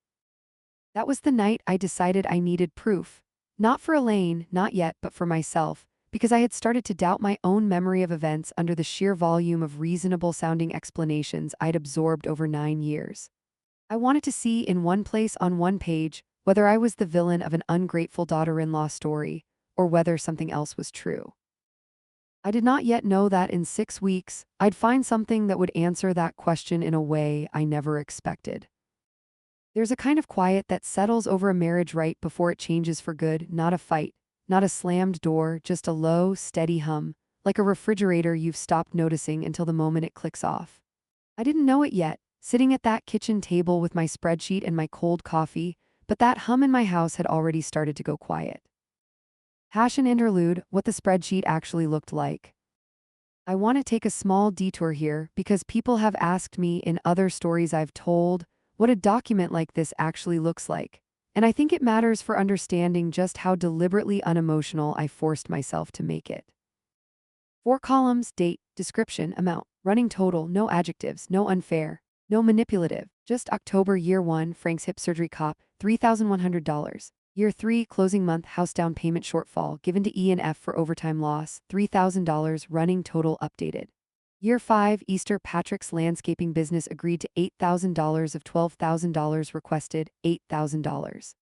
That was the night I decided I needed proof. Not for Elaine, not yet, but for myself, because I had started to doubt my own memory of events under the sheer volume of reasonable-sounding explanations I'd absorbed over 9 years. I wanted to see in one place on one page whether I was the villain of an ungrateful daughter-in-law story or whether something else was true. I did not yet know that in 6 weeks, I'd find something that would answer that question in a way I never expected. There's a kind of quiet that settles over a marriage right before it changes for good, not a fight, not a slammed door, just a low, steady hum, like a refrigerator you've stopped noticing until the moment it clicks off. I didn't know it yet, sitting at that kitchen table with my spreadsheet and my cold coffee, but that hum in my house had already started to go quiet. Hash and interlude, what the spreadsheet actually looked like. I want to take a small detour here because people have asked me in other stories I've told what a document like this actually looks like, and I think it matters for understanding just how deliberately unemotional I forced myself to make it. 4 columns, date, description, amount, running total, no adjectives, no unfair, no manipulative, just October year 1, Frank's hip surgery cop, $3,100. Year 3, closing month, house down payment shortfall, given to E&F for overtime loss, $3,000, running total updated. Year 5, Easter, Patrick's landscaping business agreed to $8,000 of $12,000 requested, $8,000.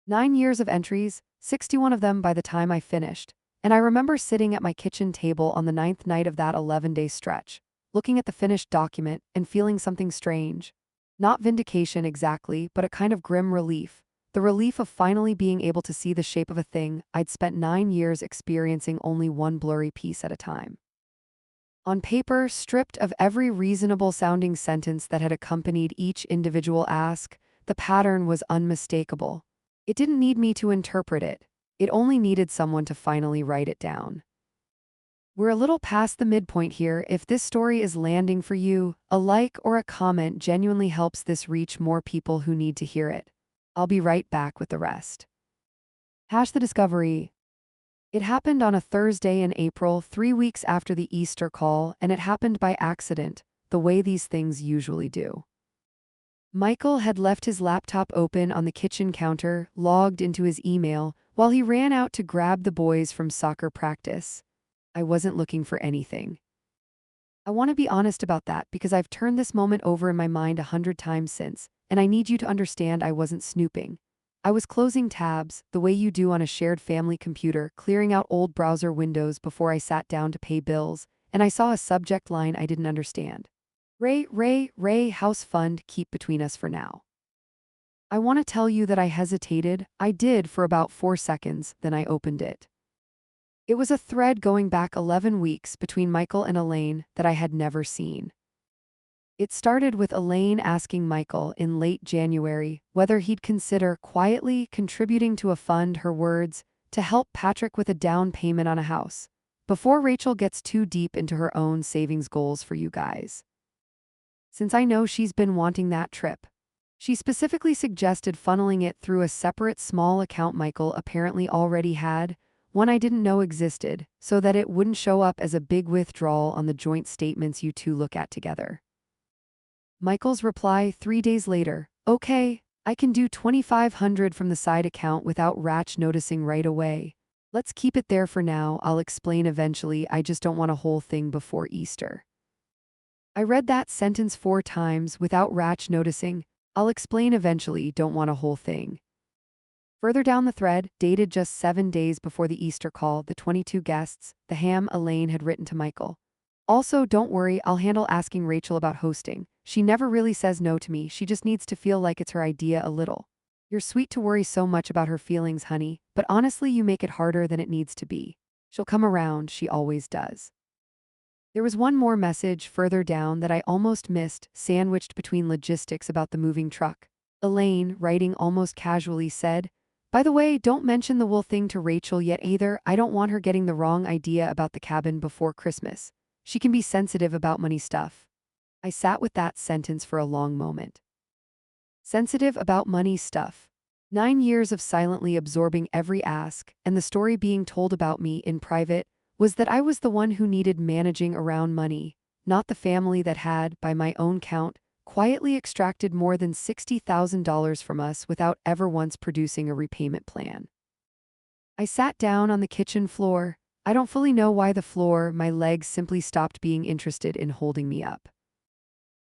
9 years of entries, 61 of them by the time I finished, and I remember sitting at my kitchen table on the 9th night of that 11-day stretch, looking at the finished document and feeling something strange. Not vindication exactly, but a kind of grim relief. The relief of finally being able to see the shape of a thing I'd spent 9 years experiencing only one blurry piece at a time. On paper, stripped of every reasonable-sounding sentence that had accompanied each individual ask, the pattern was unmistakable. It didn't need me to interpret it. It only needed someone to finally write it down. We're a little past the midpoint here. If this story is landing for you, a like or a comment genuinely helps this reach more people who need to hear it. I'll be right back with the rest. Hash the discovery. It happened on a Thursday in April, 3 weeks after the Easter call, and it happened by accident, the way these things usually do. Michael had left his laptop open on the kitchen counter, logged into his email, while he ran out to grab the boys from soccer practice. I wasn't looking for anything. I want to be honest about that because I've turned this moment over in my mind 100 times since, and I need you to understand I wasn't snooping. I was closing tabs, the way you do on a shared family computer, clearing out old browser windows before I sat down to pay bills, and I saw a subject line I didn't understand. Ray, house fund, keep between us for now. I want to tell you that I hesitated. I did for about 4 seconds, then I opened it. It was a thread going back 11 weeks between Michael and Elaine that I had never seen. It started with Elaine asking Michael in late January whether he'd consider quietly contributing to a fund, her words, to help Patrick with a down payment on a house, before Rachel gets too deep into her own savings goals for you guys. Since I know she's been wanting that trip, she specifically suggested funneling it through a separate small account Michael apparently already had, one I didn't know existed, so that it wouldn't show up as a big withdrawal on the joint statements you two look at together. Michael's reply 3 days later, okay, I can do $2,500 from the side account without Ratch noticing right away. Let's keep it there for now, I'll explain eventually, I just don't want a whole thing before Easter. I read that sentence 4 times without Ratch noticing, I'll explain eventually, don't want a whole thing. Further down the thread, dated just 7 days before the Easter call, the 22 guests, the ham Elaine had written to Michael. Also, don't worry, I'll handle asking Rachel about hosting. She never really says no to me, she just needs to feel like it's her idea a little. You're sweet to worry so much about her feelings, honey, but honestly you make it harder than it needs to be. She'll come around, she always does. There was one more message further down that I almost missed, sandwiched between logistics about the moving truck. Elaine, writing almost casually, said, by the way, don't mention the wool thing to Rachel yet either, I don't want her getting the wrong idea about the cabin before Christmas. She can be sensitive about money stuff. I sat with that sentence for a long moment. Sensitive about money stuff. 9 years of silently absorbing every ask, and the story being told about me in private was that I was the one who needed managing around money, not the family that had, by my own count, quietly extracted more than $60,000 from us without ever once producing a repayment plan. I sat down on the kitchen floor. I don't fully know why my legs simply stopped being interested in holding me up.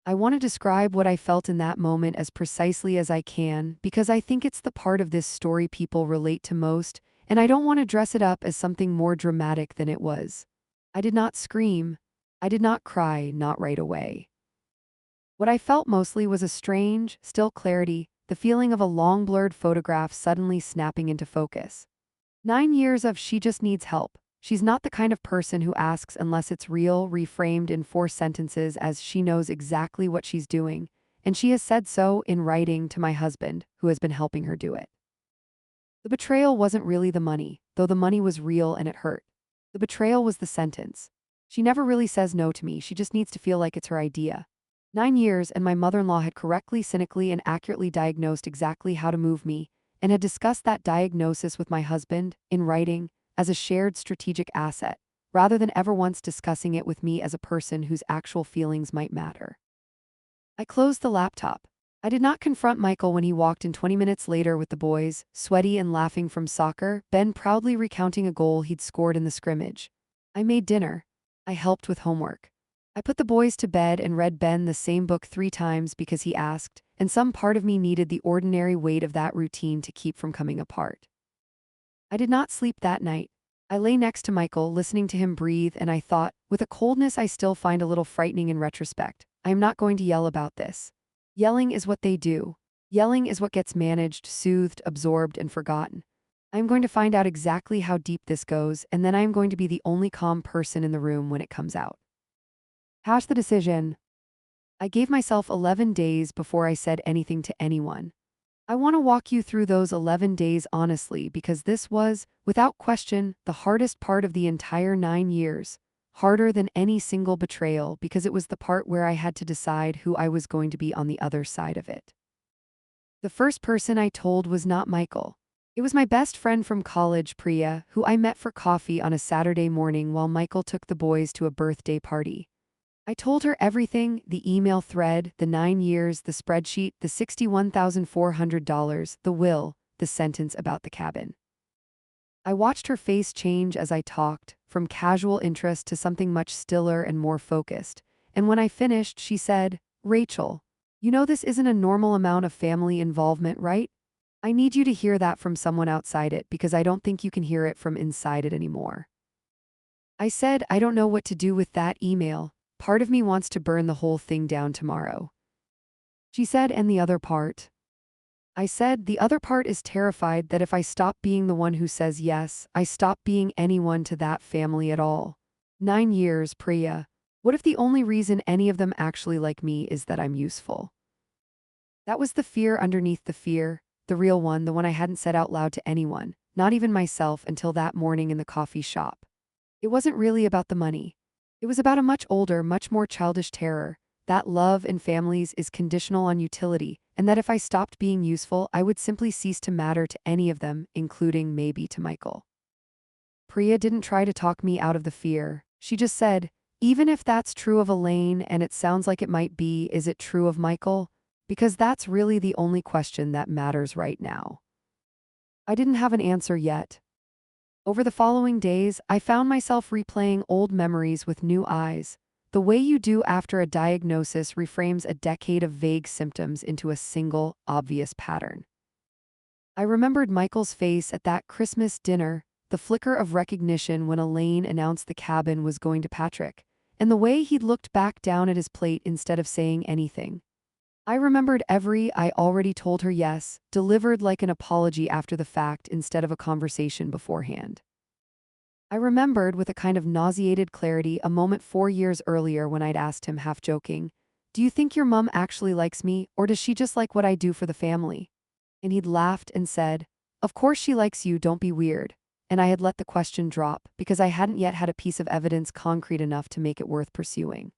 I want to describe what I felt in that moment as precisely as I can because I think it's the part of this story people relate to most, and I don't want to dress it up as something more dramatic than it was. I did not scream. I did not cry, not right away. What I felt mostly was a strange, still clarity, the feeling of a long blurred photograph suddenly snapping into focus. 9 years of she just needs help. She's not the kind of person who asks unless it's real, reframed in 4 sentences as she knows exactly what she's doing, and she has said so in writing to my husband, who has been helping her do it. The betrayal wasn't really the money, though the money was real and it hurt. The betrayal was the sentence. She never really says no to me, she just needs to feel like it's her idea. 9 years, and my mother-in-law had correctly, cynically, and accurately diagnosed exactly how to move me, and had discussed that diagnosis with my husband, in writing, as a shared strategic asset, rather than ever once discussing it with me as a person whose actual feelings might matter. I closed the laptop. I did not confront Michael when he walked in 20 minutes later with the boys, sweaty and laughing from soccer, Ben proudly recounting a goal he'd scored in the scrimmage. I made dinner. I helped with homework. I put the boys to bed and read Ben the same book 3 times because he asked, and some part of me needed the ordinary weight of that routine to keep from coming apart. I did not sleep that night. I lay next to Michael, listening to him breathe, and I thought, with a coldness I still find a little frightening in retrospect, I am not going to yell about this. Yelling is what they do. Yelling is what gets managed, soothed, absorbed, and forgotten. I am going to find out exactly how deep this goes, and then I am going to be the only calm person in the room when it comes out. How's the decision? I gave myself 11 days before I said anything to anyone. I want to walk you through those 11 days honestly because this was, without question, the hardest part of the entire 9 years. Harder than any single betrayal because it was the part where I had to decide who I was going to be on the other side of it. The first person I told was not Michael. It was my best friend from college, Priya, who I met for coffee on a Saturday morning while Michael took the boys to a birthday party. I told her everything, the email thread, the 9 years, the spreadsheet, the $61,400, the will, the sentence about the cabin. I watched her face change as I talked, from casual interest to something much stiller and more focused, and when I finished, she said, "Rachel, you know this isn't a normal amount of family involvement, right? I need you to hear that from someone outside it because I don't think you can hear it from inside it anymore." I said, "I don't know what to do with that email. Part of me wants to burn the whole thing down tomorrow." She said, "And the other part?" I said, "The other part is terrified that if I stop being the one who says yes, I stop being anyone to that family at all. 9 years, Priya. What if the only reason any of them actually like me is that I'm useful?" That was the fear underneath the fear, the real one, the one I hadn't said out loud to anyone, not even myself until that morning in the coffee shop. It wasn't really about the money. It was about a much older, much more childish terror, that love in families is conditional on utility, and that if I stopped being useful, I would simply cease to matter to any of them, including maybe to Michael. Priya didn't try to talk me out of the fear. She just said, "Even if that's true of Elaine, and it sounds like it might be, is it true of Michael? Because that's really the only question that matters right now." I didn't have an answer yet. Over the following days, I found myself replaying old memories with new eyes. The way you do after a diagnosis reframes a decade of vague symptoms into a single, obvious pattern. I remembered Michael's face at that Christmas dinner, the flicker of recognition when Elaine announced the cabin was going to Patrick, and the way he'd looked back down at his plate instead of saying anything. I remembered I already told her yes, delivered like an apology after the fact instead of a conversation beforehand. I remembered with a kind of nauseated clarity a moment 4 years earlier when I'd asked him, half joking, "Do you think your mom actually likes me, or does she just like what I do for the family?" And he'd laughed and said, "Of course she likes you, don't be weird." And I had let the question drop because I hadn't yet had a piece of evidence concrete enough to make it worth pursuing.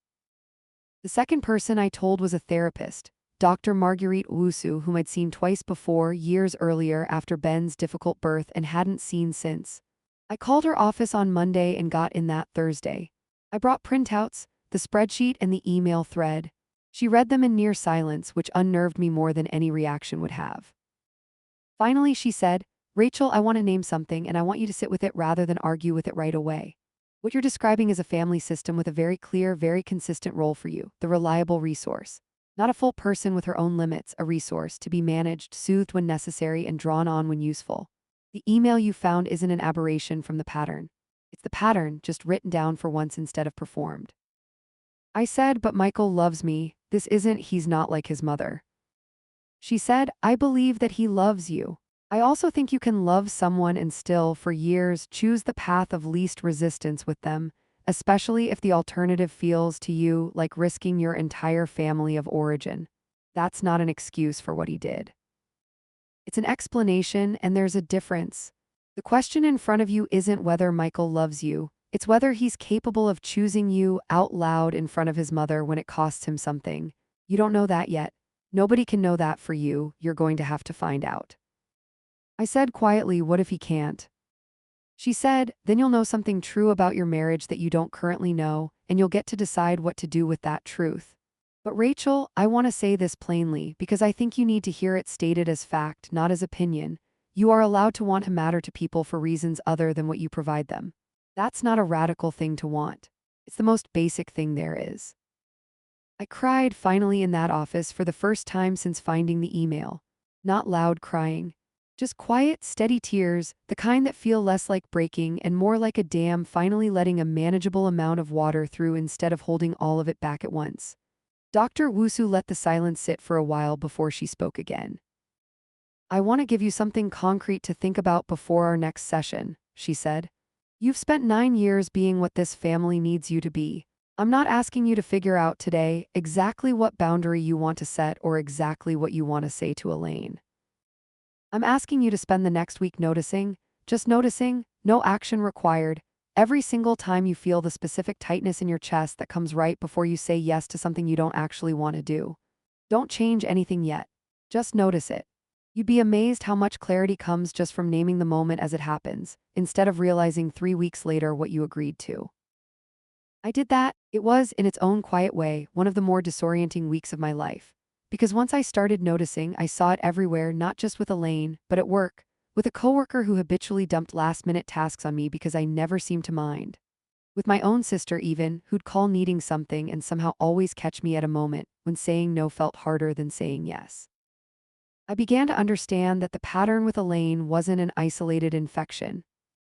The second person I told was a therapist, Dr. Marguerite Wusu, whom I'd seen twice before, years earlier after Ben's difficult birth and hadn't seen since. I called her office on Monday and got in that Thursday. I brought printouts, the spreadsheet, and the email thread. She read them in near silence, which unnerved me more than any reaction would have. Finally, she said, Rachel, I want to name something and I want you to sit with it rather than argue with it right away. What you're describing is a family system with a very clear, very consistent role for you, the reliable resource. Not a full person with her own limits, a resource to be managed, soothed when necessary, and drawn on when useful. The email you found isn't an aberration from the pattern. It's the pattern, just written down for once instead of performed. I said, but Michael loves me. This isn't, he's not like his mother. She said, I believe that he loves you. I also think you can love someone and still, for years, choose the path of least resistance with them, especially if the alternative feels to you like risking your entire family of origin. That's not an excuse for what he did. It's an explanation, and there's a difference. The question in front of you isn't whether Michael loves you, it's whether he's capable of choosing you out loud in front of his mother when it costs him something. You don't know that yet. Nobody can know that for you. You're going to have to find out. I said quietly, what if he can't? She said, then you'll know something true about your marriage that you don't currently know, and you'll get to decide what to do with that truth. But Rachel, I want to say this plainly because I think you need to hear it stated as fact, not as opinion. You are allowed to want to matter to people for reasons other than what you provide them. That's not a radical thing to want. It's the most basic thing there is. I cried finally in that office for the first time since finding the email. Not loud crying. Just quiet, steady tears, the kind that feel less like breaking and more like a dam finally letting a manageable amount of water through instead of holding all of it back at once. Dr. Wusu let the silence sit for a while before she spoke again. I want to give you something concrete to think about before our next session, she said. You've spent 9 years being what this family needs you to be. I'm not asking you to figure out today exactly what boundary you want to set or exactly what you want to say to Elaine. I'm asking you to spend the next week noticing, just noticing, no action required, every single time you feel the specific tightness in your chest that comes right before you say yes to something you don't actually want to do. Don't change anything yet. Just notice it. You'd be amazed how much clarity comes just from naming the moment as it happens, instead of realizing 3 weeks later what you agreed to. I did that. It was, in its own quiet way, one of the more disorienting weeks of my life. Because once I started noticing, I saw it everywhere, not just with Elaine, but at work, with a coworker who habitually dumped last-minute tasks on me because I never seemed to mind. With my own sister even, who'd call needing something and somehow always catch me at a moment when saying no felt harder than saying yes. I began to understand that the pattern with Elaine wasn't an isolated infection.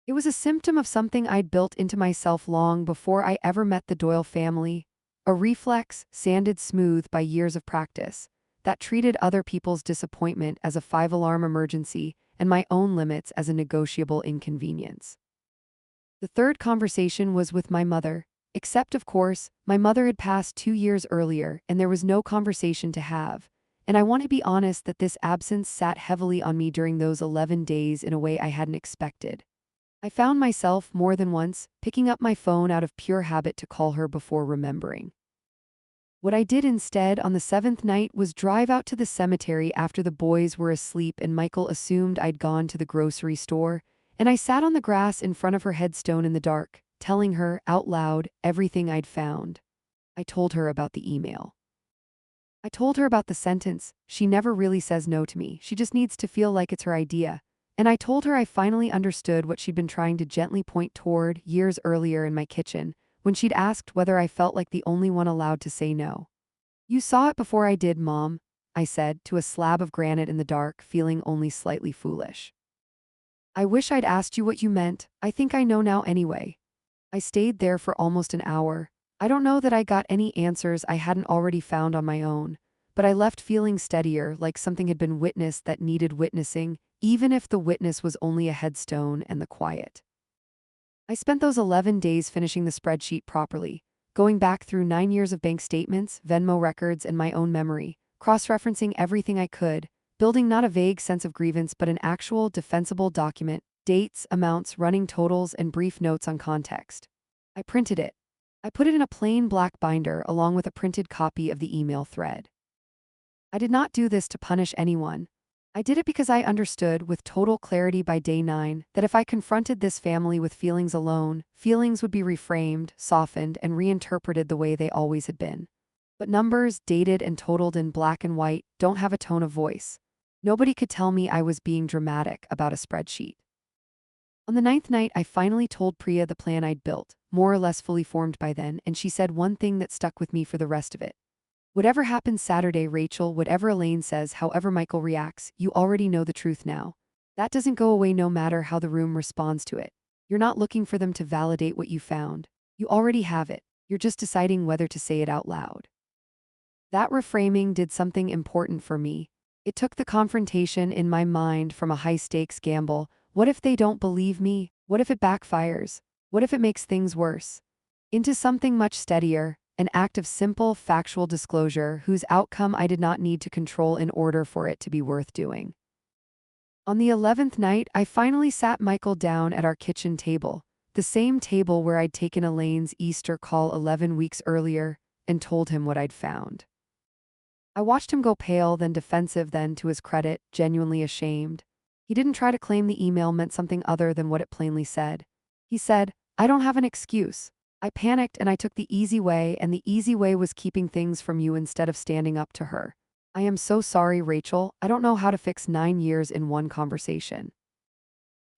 It was a symptom of something I'd built into myself long before I ever met the Doyle family, a reflex sanded smooth by years of practice that treated other people's disappointment as a 5-alarm emergency and my own limits as a negotiable inconvenience. The third conversation was with my mother, except, of course, my mother had passed 2 years earlier and there was no conversation to have. And I want to be honest that this absence sat heavily on me during those 11 days in a way I hadn't expected. I found myself, more than once, picking up my phone out of pure habit to call her before remembering. What I did instead on the 7th night was drive out to the cemetery after the boys were asleep and Michael assumed I'd gone to the grocery store, and I sat on the grass in front of her headstone in the dark, telling her, out loud, everything I'd found. I told her about the email. I told her about the sentence, she never really says no to me, she just needs to feel like it's her idea. And I told her I finally understood what she'd been trying to gently point toward years earlier in my kitchen, when she'd asked whether I felt like the only one allowed to say no. You saw it before I did, Mom, I said, to a slab of granite in the dark, feeling only slightly foolish. I wish I'd asked you what you meant, I think I know now anyway. I stayed there for almost an hour. I don't know that I got any answers I hadn't already found on my own, but I left feeling steadier, like something had been witnessed that needed witnessing, even if the witness was only a headstone and the quiet. I spent those 11 days finishing the spreadsheet properly, going back through 9 years of bank statements, Venmo records, and my own memory, cross-referencing everything I could, building not a vague sense of grievance but an actual, defensible document, dates, amounts, running totals, and brief notes on context. I printed it. I put it in a plain black binder along with a printed copy of the email thread. I did not do this to punish anyone. I did it because I understood with total clarity by day 9 that if I confronted this family with feelings alone, feelings would be reframed, softened, and reinterpreted the way they always had been. But numbers, dated and totaled in black and white, don't have a tone of voice. Nobody could tell me I was being dramatic about a spreadsheet. On the ninth night, I finally told Priya the plan I'd built, more or less fully formed by then, and she said one thing that stuck with me for the rest of it. Whatever happens Saturday, Rachel, whatever Elaine says, however Michael reacts, you already know the truth now. That doesn't go away no matter how the room responds to it. You're not looking for them to validate what you found. You already have it. You're just deciding whether to say it out loud. That reframing did something important for me. It took the confrontation in my mind from a high-stakes gamble. What if they don't believe me? What if it backfires? What if it makes things worse? Into something much steadier, an act of simple, factual disclosure whose outcome I did not need to control in order for it to be worth doing. On the 11th night, I finally sat Michael down at our kitchen table, the same table where I'd taken Elaine's Easter call 11 weeks earlier, and told him what I'd found. I watched him go pale, then defensive, then, to his credit, genuinely ashamed. He didn't try to claim the email meant something other than what it plainly said. He said, "I don't have an excuse. I panicked and I took the easy way, and the easy way was keeping things from you instead of standing up to her. I am so sorry, Rachel. I don't know how to fix 9 years in one conversation."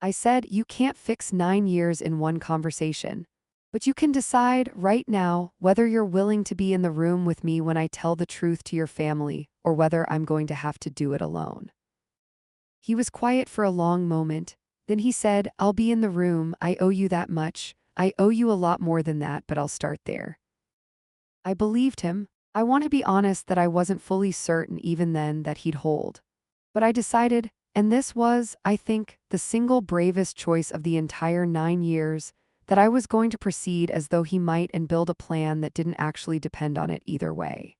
I said, "You can't fix 9 years in one conversation. But you can decide right now whether you're willing to be in the room with me when I tell the truth to your family, or whether I'm going to have to do it alone." He was quiet for a long moment. Then he said, "I'll be in the room. I owe you that much. I owe you a lot more than that, but I'll start there." I believed him. I want to be honest that I wasn't fully certain even then that he'd hold. But I decided, and this was, I think, the single bravest choice of the entire 9 years, that I was going to proceed as though he might and build a plan that didn't actually depend on it either way.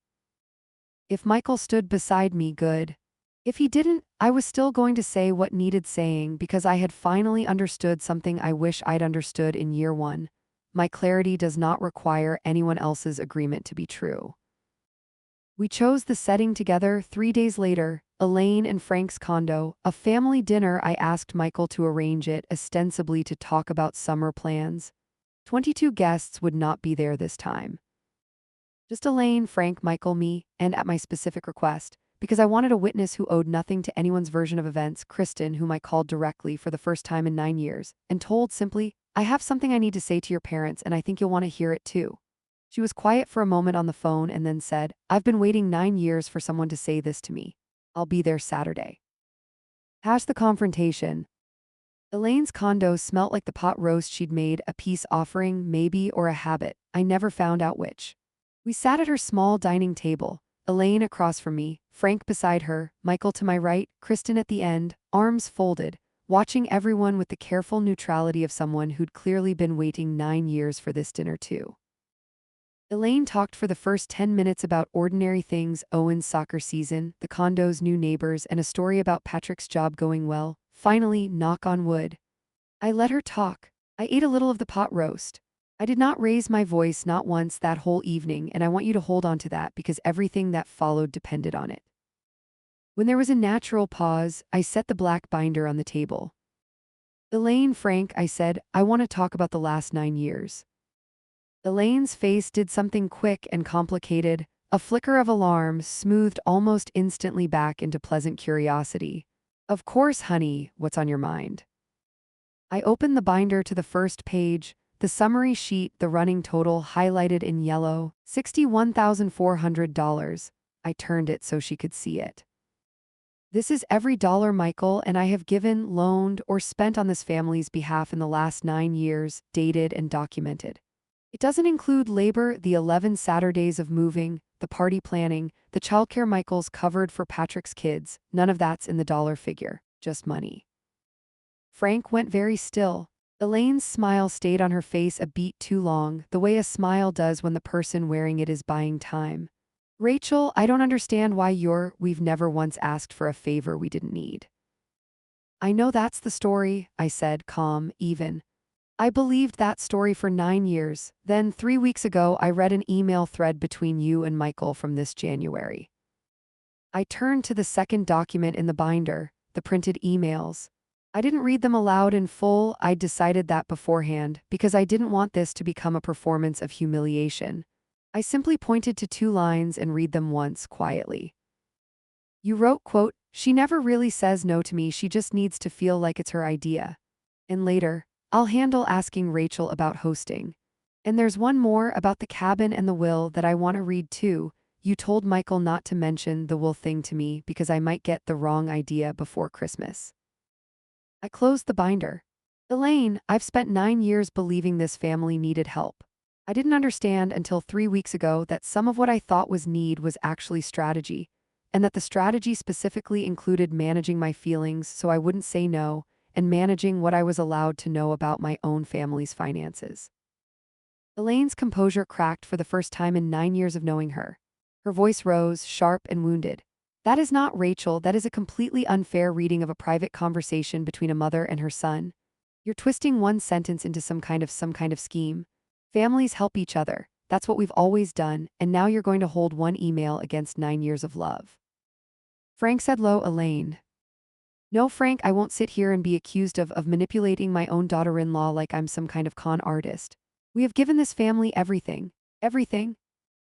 If Michael stood beside me, good. If he didn't, I was still going to say what needed saying because I had finally understood something I wish I'd understood in year one. My clarity does not require anyone else's agreement to be true. We chose the setting together 3 days later, Elaine and Frank's condo, a family dinner. I asked Michael to arrange it, ostensibly to talk about summer plans. 22 guests would not be there this time. Just Elaine, Frank, Michael, me, and at my specific request, because I wanted a witness who owed nothing to anyone's version of events, Kristen, whom I called directly for the first time in 9 years, and told simply, "I have something I need to say to your parents and I think you'll want to hear it too." She was quiet for a moment on the phone and then said, "I've been waiting 9 years for someone to say this to me. I'll be there Saturday." Hash the confrontation. Elaine's condo smelt like the pot roast she'd made, a peace offering, maybe, or a habit. I never found out which. We sat at her small dining table, Elaine across from me, Frank beside her, Michael to my right, Kristen at the end, arms folded, watching everyone with the careful neutrality of someone who'd clearly been waiting 9 years for this dinner too. Elaine talked for the first 10 minutes about ordinary things, Owen's soccer season, the condo's new neighbors, and a story about Patrick's job going well. Finally, knock on wood. I let her talk. I ate a little of the pot roast. I did not raise my voice, not once, that whole evening, and I want you to hold on to that because everything that followed depended on it. When there was a natural pause, I set the black binder on the table. "Elaine, Frank," I said, "I want to talk about the last 9 years." Elaine's face did something quick and complicated. A flicker of alarm smoothed almost instantly back into pleasant curiosity. "Of course, honey, what's on your mind?" I opened the binder to the first page, the summary sheet, the running total highlighted in yellow, $61,400. I turned it so she could see it. "This is every dollar Michael and I have given, loaned, or spent on this family's behalf in the last 9 years, dated and documented. It doesn't include labor, the 11 Saturdays of moving, the party planning, the childcare Michael's covered for Patrick's kids. None of that's in the dollar figure, just money." Frank went very still. Elaine's smile stayed on her face a beat too long, the way a smile does when the person wearing it is buying time. "Rachel, I don't understand why we've never once asked for a favor we didn't need." "I know that's the story," I said, calm, even. "I believed that story for 9 years. Then 3 weeks ago I read an email thread between you and Michael from this January." I turned to the second document in the binder, the printed emails. I didn't read them aloud in full. I'd decided that beforehand, because I didn't want this to become a performance of humiliation. I simply pointed to 2 lines and read them once quietly. "You wrote, quote, She never really says no to me, she just needs to feel like it's her idea. And later, I'll handle asking Rachel about hosting. And there's one more about the cabin and the will that I want to read too. You told Michael not to mention the will thing to me because I might get the wrong idea before Christmas. I closed the binder. Elaine, I've spent 9 years believing this family needed help. I didn't understand until 3 weeks ago that some of what I thought was need was actually strategy, and that the strategy specifically included managing my feelings so I wouldn't say no, and managing what I was allowed to know about my own family's finances. Elaine's composure cracked for the first time in 9 years of knowing her. Her voice rose, sharp and wounded. That is not Rachel, that is a completely unfair reading of a private conversation between a mother and her son. You're twisting one sentence into some kind of scheme. Families help each other. That's what we've always done, and now you're going to hold one email against 9 years of love. Frank said low. Elaine. No, Frank, I won't sit here and be accused of manipulating my own daughter-in-law like I'm some kind of con artist. We have given this family everything. Everything.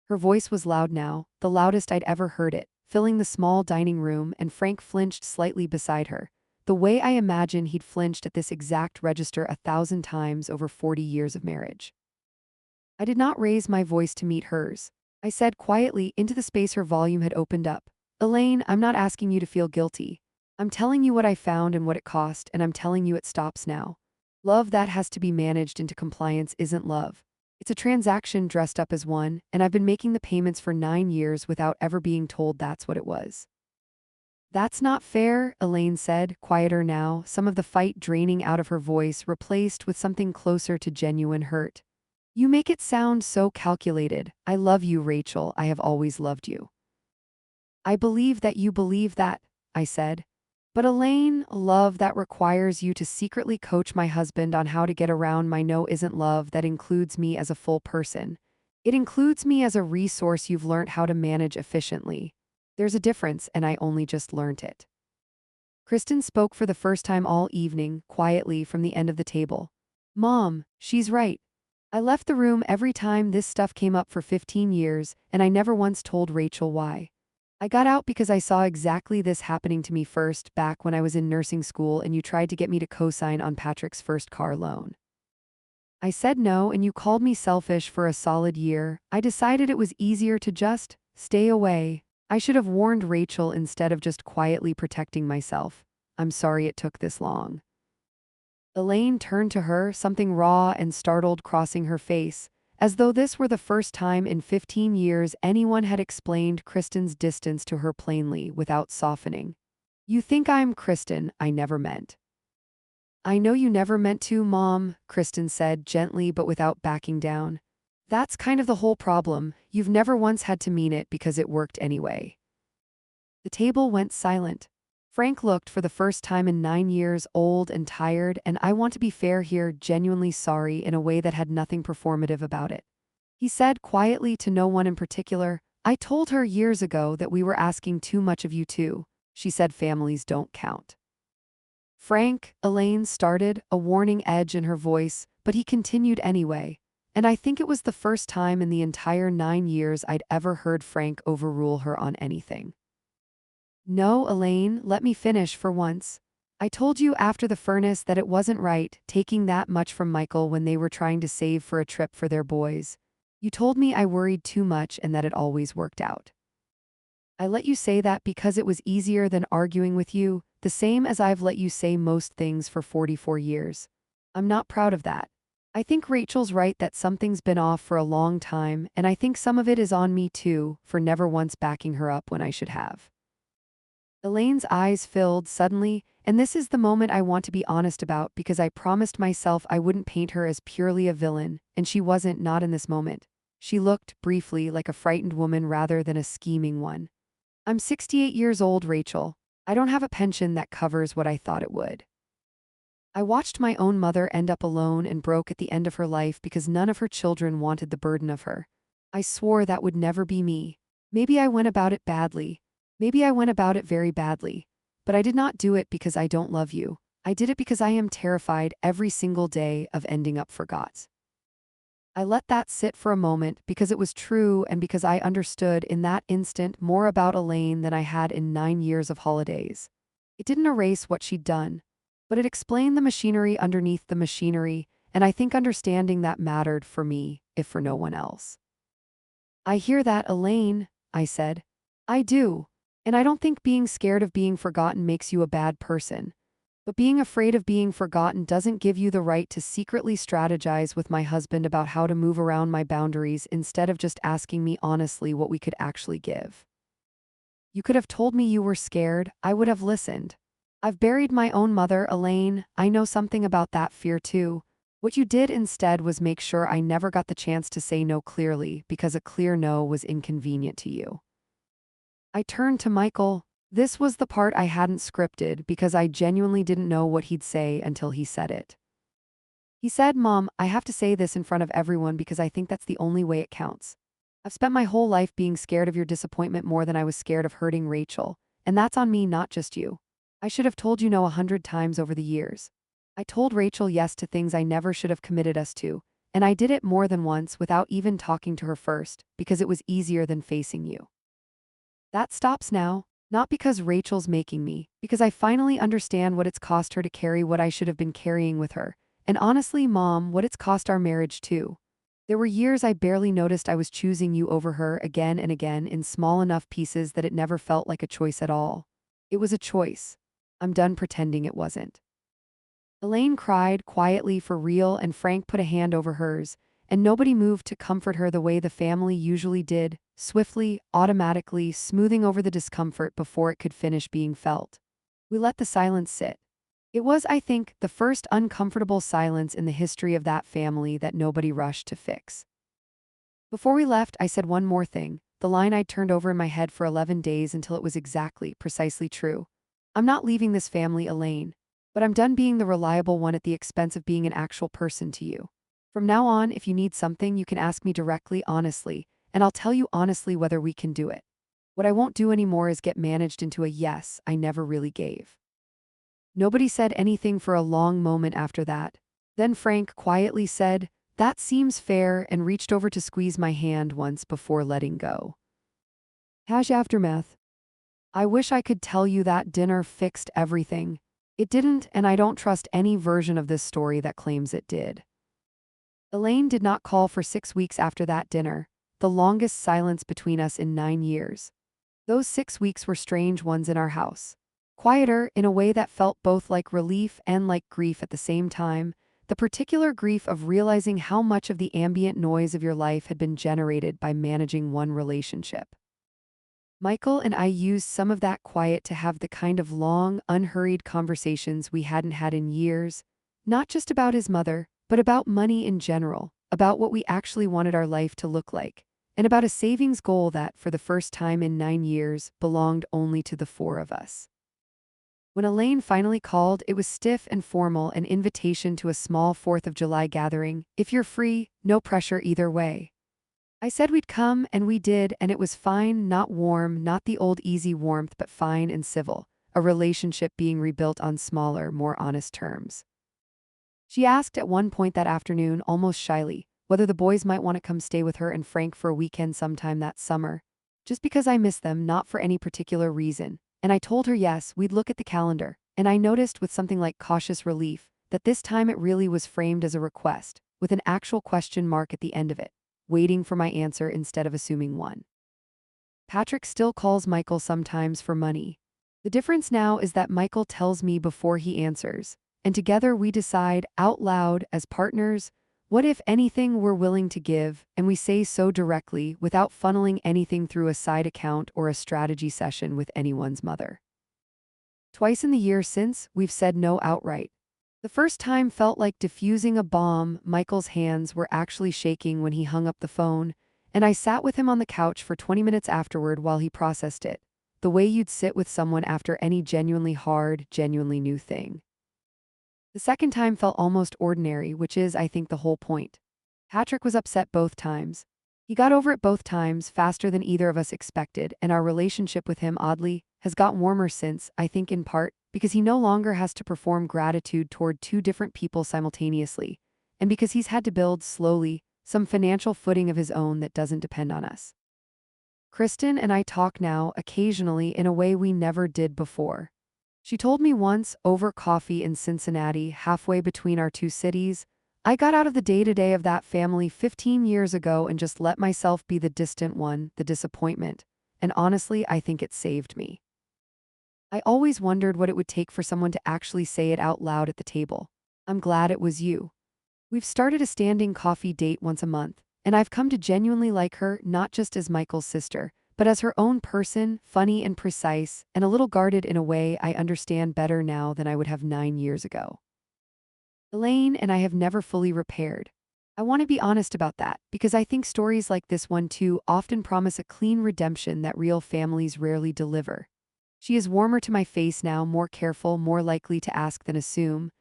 Her voice was loud now, the loudest I'd ever heard it, filling the small dining room, and Frank flinched slightly beside her, the way I imagine he'd flinched at this exact register 1,000 times over 40 years of marriage. I did not raise my voice to meet hers. I said quietly into the space her volume had opened up. Elaine, I'm not asking you to feel guilty. I'm telling you what I found and what it cost, and I'm telling you it stops now. Love that has to be managed into compliance isn't love. It's a transaction dressed up as one, and I've been making the payments for 9 years without ever being told that's what it was. That's not fair, Elaine said, quieter now, some of the fight draining out of her voice replaced with something closer to genuine hurt. You make it sound so calculated. I love you, Rachel. I have always loved you. I believe that you believe that, I said. But Elaine, love that requires you to secretly coach my husband on how to get around my no isn't love that includes me as a full person. It includes me as a resource you've learned how to manage efficiently. There's a difference, and I only just learned it. Kristen spoke for the first time all evening, quietly from the end of the table. Mom, she's right. I left the room every time this stuff came up for 15 years, and I never once told Rachel why. I got out because I saw exactly this happening to me first back when I was in nursing school and you tried to get me to co-sign on Patrick's first car loan. I said no and you called me selfish for a solid year. I decided it was easier to just stay away. I should have warned Rachel instead of just quietly protecting myself. I'm sorry it took this long. Elaine turned to her, something raw and startled crossing her face, as though this were the first time in 15 years anyone had explained Kristen's distance to her plainly without softening. You think I'm Kristen, I never meant. I know you never meant to, Mom, Kristen said gently but without backing down. That's kind of the whole problem. You've never once had to mean it because it worked anyway. The table went silent. Frank looked for the first time in 9 years old and tired, and I want to be fair here, genuinely sorry in a way that had nothing performative about it. He said quietly to no one in particular, I told her years ago that we were asking too much of you too. She said families don't count. Frank, Elaine started, a warning edge in her voice, but he continued anyway, and I think it was the first time in the entire 9 years I'd ever heard Frank overrule her on anything. No, Elaine, let me finish for once. I told you after the furnace that it wasn't right, taking that much from Michael when they were trying to save for a trip for their boys. You told me I worried too much and that it always worked out. I let you say that because it was easier than arguing with you, the same as I've let you say most things for 44 years. I'm not proud of that. I think Rachel's right that something's been off for a long time, and I think some of it is on me too, for never once backing her up when I should have. Elaine's eyes filled suddenly, and this is the moment I want to be honest about because I promised myself I wouldn't paint her as purely a villain, and she wasn't, not in this moment. She looked, briefly, like a frightened woman rather than a scheming one. I'm 68 years old, Rachel. I don't have a pension that covers what I thought it would. I watched my own mother end up alone and broke at the end of her life because none of her children wanted the burden of her. I swore that would never be me. Maybe I went about it badly. Maybe I went about it very badly. But I did not do it because I don't love you. I did it because I am terrified every single day of ending up forgot. I let that sit for a moment because it was true and because I understood in that instant more about Elaine than I had in 9 years of holidays. It didn't erase what she'd done, but it explained the machinery underneath the machinery, and I think understanding that mattered for me, if for no one else. I hear that, Elaine, I said. I do. And I don't think being scared of being forgotten makes you a bad person. But being afraid of being forgotten doesn't give you the right to secretly strategize with my husband about how to move around my boundaries instead of just asking me honestly what we could actually give. You could have told me you were scared, I would have listened. I've buried my own mother, Elaine, I know something about that fear too. What you did instead was make sure I never got the chance to say no clearly because a clear no was inconvenient to you. I turned to Michael. This was the part I hadn't scripted because I genuinely didn't know what he'd say until he said it. He said, Mom, I have to say this in front of everyone because I think that's the only way it counts. I've spent my whole life being scared of your disappointment more than I was scared of hurting Rachel, and that's on me, not just you. I should have told you no 100 times over the years. I told Rachel yes to things I never should have committed us to, and I did it more than once without even talking to her first because it was easier than facing you. That stops now, not because Rachel's making me, because I finally understand what it's cost her to carry what I should have been carrying with her, and honestly, Mom, what it's cost our marriage too. There were years I barely noticed I was choosing you over her again and again in small enough pieces that it never felt like a choice at all. It was a choice. I'm done pretending it wasn't. Elaine cried quietly for real, and Frank put a hand over hers, and nobody moved to comfort her the way the family usually did, swiftly, automatically, smoothing over the discomfort before it could finish being felt. We let the silence sit. It was, I think, the first uncomfortable silence in the history of that family that nobody rushed to fix. Before we left, I said one more thing, the line I'd turned over in my head for 11 days until it was exactly, precisely true. I'm not leaving this family, Elaine, but I'm done being the reliable one at the expense of being an actual person to you. From now on, if you need something, you can ask me directly, honestly, and I'll tell you honestly whether we can do it. What I won't do anymore is get managed into a yes I never really gave. Nobody said anything for a long moment after that. Then Frank quietly said, That seems fair, and reached over to squeeze my hand once before letting go. Aftermath. I wish I could tell you that dinner fixed everything. It didn't, and I don't trust any version of this story that claims it did. Elaine did not call for 6 weeks after that dinner, the longest silence between us in 9 years. Those 6 weeks were strange ones in our house. Quieter in a way that felt both like relief and like grief at the same time, the particular grief of realizing how much of the ambient noise of your life had been generated by managing one relationship. Michael and I used some of that quiet to have the kind of long, unhurried conversations we hadn't had in years, not just about his mother, but about money in general, about what we actually wanted our life to look like, and about a savings goal that, for the first time in 9 years, belonged only to the four of us. When Elaine finally called, it was stiff and formal, an invitation to a small 4th of July gathering. If you're free, no pressure either way. I said we'd come, and we did, and it was fine, not warm, not the old easy warmth, but fine and civil, a relationship being rebuilt on smaller, more honest terms. She asked at one point that afternoon, almost shyly, whether the boys might want to come stay with her and Frank for a weekend sometime that summer. Just because I miss them, not for any particular reason. And I told her yes, we'd look at the calendar, and I noticed with something like cautious relief that this time it really was framed as a request, with an actual question mark at the end of it, waiting for my answer instead of assuming one. Patrick still calls Michael sometimes for money. The difference now is that Michael tells me before he answers, and together we decide, out loud, as partners, what if anything we're willing to give, and we say so directly without funneling anything through a side account or a strategy session with anyone's mother. Twice in the year since, we've said no outright. The first time felt like diffusing a bomb. Michael's hands were actually shaking when he hung up the phone, and I sat with him on the couch for 20 minutes afterward while he processed it, the way you'd sit with someone after any genuinely hard, genuinely new thing. The second time felt almost ordinary, which is, I think, the whole point. Patrick was upset both times. He got over it both times faster than either of us expected, and our relationship with him, oddly, has got warmer since, I think in part, because he no longer has to perform gratitude toward two different people simultaneously, and because he's had to build slowly, some financial footing of his own that doesn't depend on us. Kristen and I talk now occasionally in a way we never did before. She told me once, over coffee in Cincinnati, halfway between our two cities, I got out of the day-to-day of that family 15 years ago and just let myself be the distant one, the disappointment. And honestly, I think it saved me. I always wondered what it would take for someone to actually say it out loud at the table. I'm glad it was you. We've started a standing coffee date once a month, and I've come to genuinely like her not just as Michael's sister, but as her own person, funny and precise, and a little guarded in a way I understand better now than I would have 9 years ago. Elaine and I have never fully repaired. I want to be honest about that, because I think stories like this one too often promise a clean redemption that real families rarely deliver. She is warmer to my face now, more careful, more likely to ask than assume.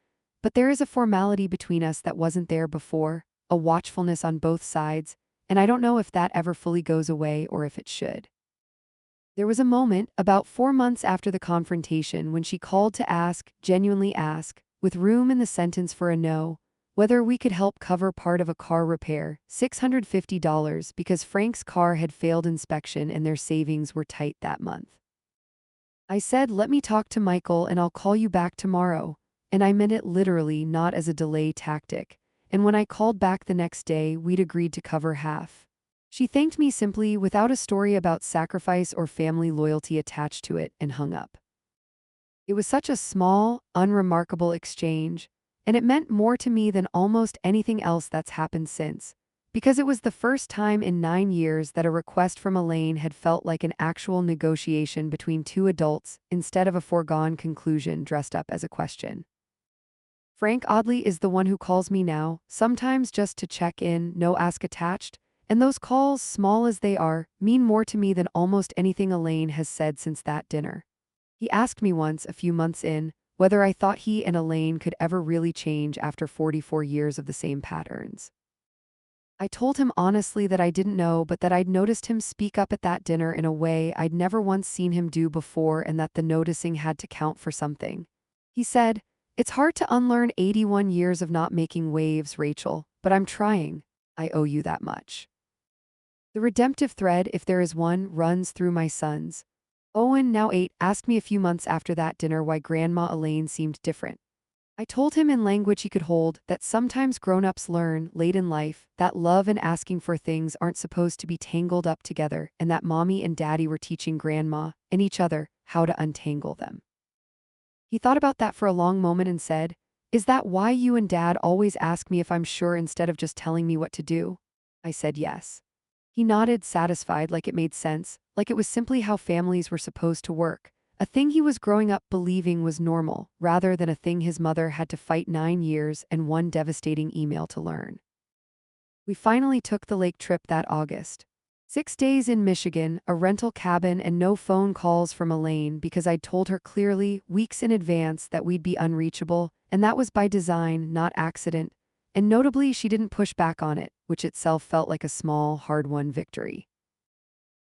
But there is a formality between us that wasn't there before, a watchfulness on both sides, and I don't know if that ever fully goes away or if it should. There was a moment, about 4 months after the confrontation, when she called to ask, genuinely ask, with room in the sentence for a no, whether we could help cover part of a car repair, $650, because Frank's car had failed inspection and their savings were tight that month. I said, let me talk to Michael and I'll call you back tomorrow. And I meant it literally, not as a delay tactic. And when I called back the next day, we'd agreed to cover half. She thanked me simply, without a story about sacrifice or family loyalty attached to it, and hung up. It was such a small, unremarkable exchange, and it meant more to me than almost anything else that's happened since, because it was the first time in 9 years that a request from Elaine had felt like an actual negotiation between two adults instead of a foregone conclusion dressed up as a question. Frank, oddly, is the one who calls me now, sometimes just to check in, no ask attached, and those calls, small as they are, mean more to me than almost anything Elaine has said since that dinner. He asked me once, a few months in, whether I thought he and Elaine could ever really change after 44 years of the same patterns. I told him honestly that I didn't know, but that I'd noticed him speak up at that dinner in a way I'd never once seen him do before, and that the noticing had to count for something. He said, "It's hard to unlearn 81 years of not making waves, Rachel, but I'm trying. I owe you that much." The redemptive thread, if there is one, runs through my sons. Owen, now 8, asked me a few months after that dinner why Grandma Elaine seemed different. I told him in language he could hold that sometimes grown-ups learn, late in life, that love and asking for things aren't supposed to be tangled up together, and that Mommy and Daddy were teaching Grandma, and each other, how to untangle them. He thought about that for a long moment and said, "Is that why you and Dad always ask me if I'm sure instead of just telling me what to do?" I said yes. He nodded, satisfied, like it made sense, like it was simply how families were supposed to work, a thing he was growing up believing was normal, rather than a thing his mother had to fight 9 years and one devastating email to learn. We finally took the lake trip that August. 6 days in Michigan, a rental cabin, and no phone calls from Elaine because I'd told her clearly, weeks in advance, that we'd be unreachable, and that was by design, not accident. And notably, she didn't push back on it, which itself felt like a small, hard-won victory.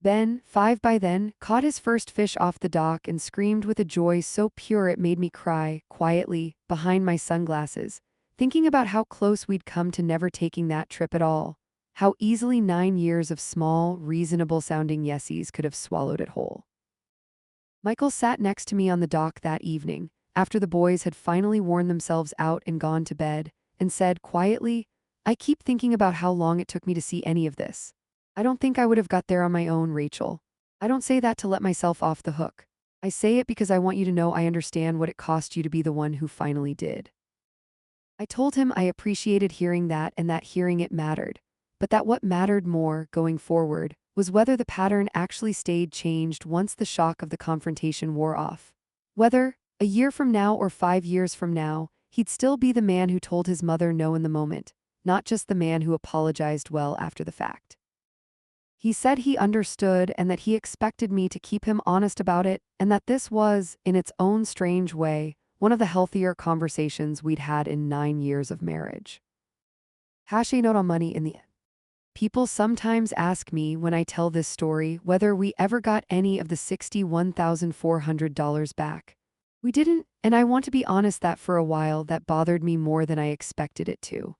Ben, 5 by then, caught his first fish off the dock and screamed with a joy so pure it made me cry, quietly, behind my sunglasses, thinking about how close we'd come to never taking that trip at all, how easily 9 years of small, reasonable-sounding yesies could have swallowed it whole. Michael sat next to me on the dock that evening, after the boys had finally worn themselves out and gone to bed, and said quietly, "I keep thinking about how long it took me to see any of this. I don't think I would have got there on my own, Rachel. I don't say that to let myself off the hook. I say it because I want you to know I understand what it cost you to be the one who finally did." I told him I appreciated hearing that and that hearing it mattered, but that what mattered more, going forward, was whether the pattern actually stayed changed once the shock of the confrontation wore off. Whether, a year from now or 5 years from now, he'd still be the man who told his mother no in the moment, not just the man who apologized well after the fact. He said he understood and that he expected me to keep him honest about it, and that this was, in its own strange way, one of the healthier conversations we'd had in 9 years of marriage. A note on money in the end. People sometimes ask me when I tell this story whether we ever got any of the $61,400 back. We didn't, and I want to be honest that for a while that bothered me more than I expected it to.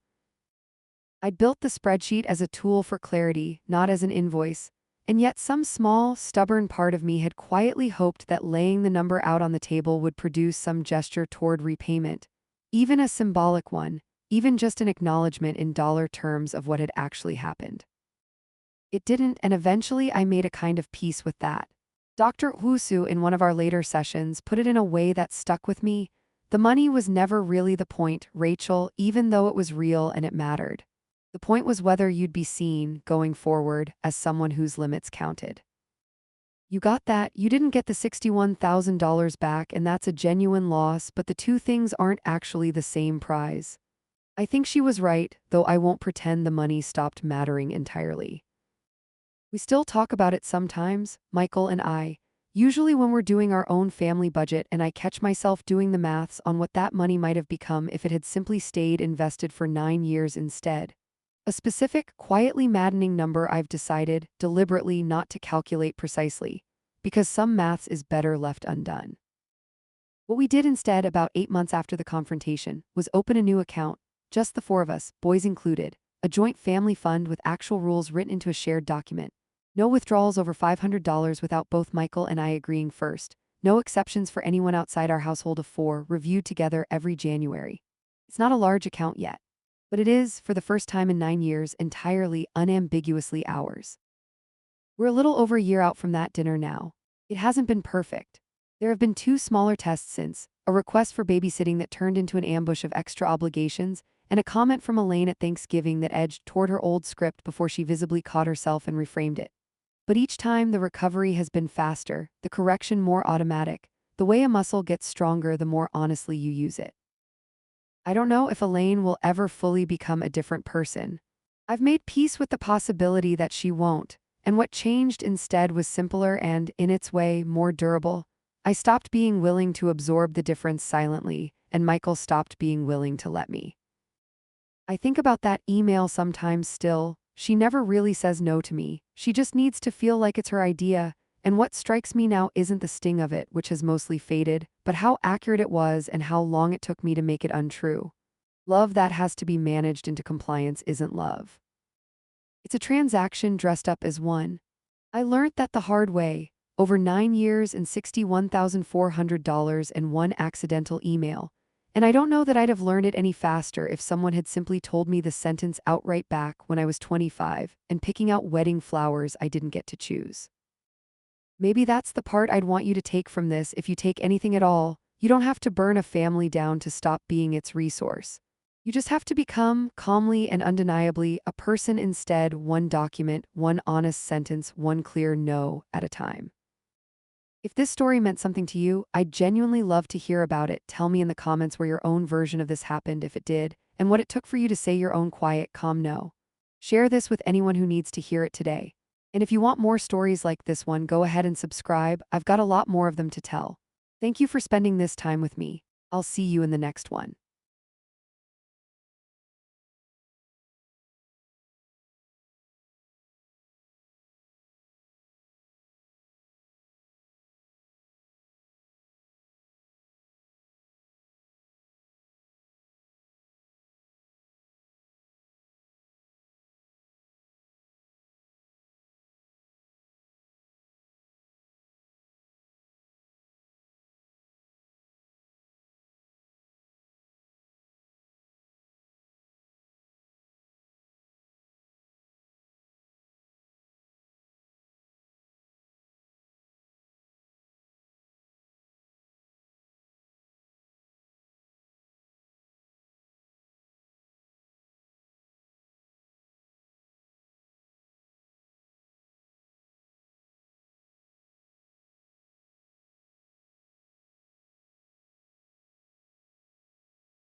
I built the spreadsheet as a tool for clarity, not as an invoice, and yet some small, stubborn part of me had quietly hoped that laying the number out on the table would produce some gesture toward repayment, even a symbolic one, even just an acknowledgement in dollar terms of what had actually happened. It didn't, and eventually I made a kind of peace with that. Dr. Husu, in one of our later sessions, put it in a way that stuck with me. The money was never really the point, Rachel, even though it was real and it mattered. The point was whether you'd be seen, going forward, as someone whose limits counted. You got that, you didn't get the $61,000 back, and that's a genuine loss, but the two things aren't actually the same prize. I think she was right, though I won't pretend the money stopped mattering entirely. We still talk about it sometimes, Michael and I, usually when we're doing our own family budget and I catch myself doing the maths on what that money might have become if it had simply stayed invested for 9 years instead. A specific, quietly maddening number I've decided, deliberately, not to calculate precisely, because some maths is better left undone. What we did instead, about 8 months after the confrontation, was open a new account, just the four of us, boys included, a joint family fund with actual rules written into a shared document. No withdrawals over $500 without both Michael and I agreeing first. No exceptions for anyone outside our household of four, reviewed together every January. It's not a large account yet, but it is, for the first time in 9 years, entirely, unambiguously ours. We're a little over a year out from that dinner now. It hasn't been perfect. There have been 2 smaller tests since, a request for babysitting that turned into an ambush of extra obligations, and a comment from Elaine at Thanksgiving that edged toward her old script before she visibly caught herself and reframed it. But each time the recovery has been faster, the correction more automatic. The way a muscle gets stronger, the more honestly you use it. I don't know if Elaine will ever fully become a different person. I've made peace with the possibility that she won't, and what changed instead was simpler and, in its way, more durable. I stopped being willing to absorb the difference silently, and Michael stopped being willing to let me. I think about that email sometimes still. She never really says no to me. She just needs to feel like it's her idea, and what strikes me now isn't the sting of it, which has mostly faded, but how accurate it was and how long it took me to make it untrue. Love that has to be managed into compliance isn't love. It's a transaction dressed up as one. I learned that the hard way, over 9 years and $61,400 and one accidental email. And I don't know that I'd have learned it any faster if someone had simply told me the sentence outright back when I was 25 and picking out wedding flowers I didn't get to choose. Maybe that's the part I'd want you to take from this. If you take anything at all, you don't have to burn a family down to stop being its resource. You just have to become, calmly and undeniably, a person instead, one document, one honest sentence, one clear no at a time. If this story meant something to you, I'd genuinely love to hear about it. Tell me in the comments where your own version of this happened, if it did, and what it took for you to say your own quiet, calm no. Share this with anyone who needs to hear it today. And if you want more stories like this one, go ahead and subscribe. I've got a lot more of them to tell. Thank you for spending this time with me. I'll see you in the next one.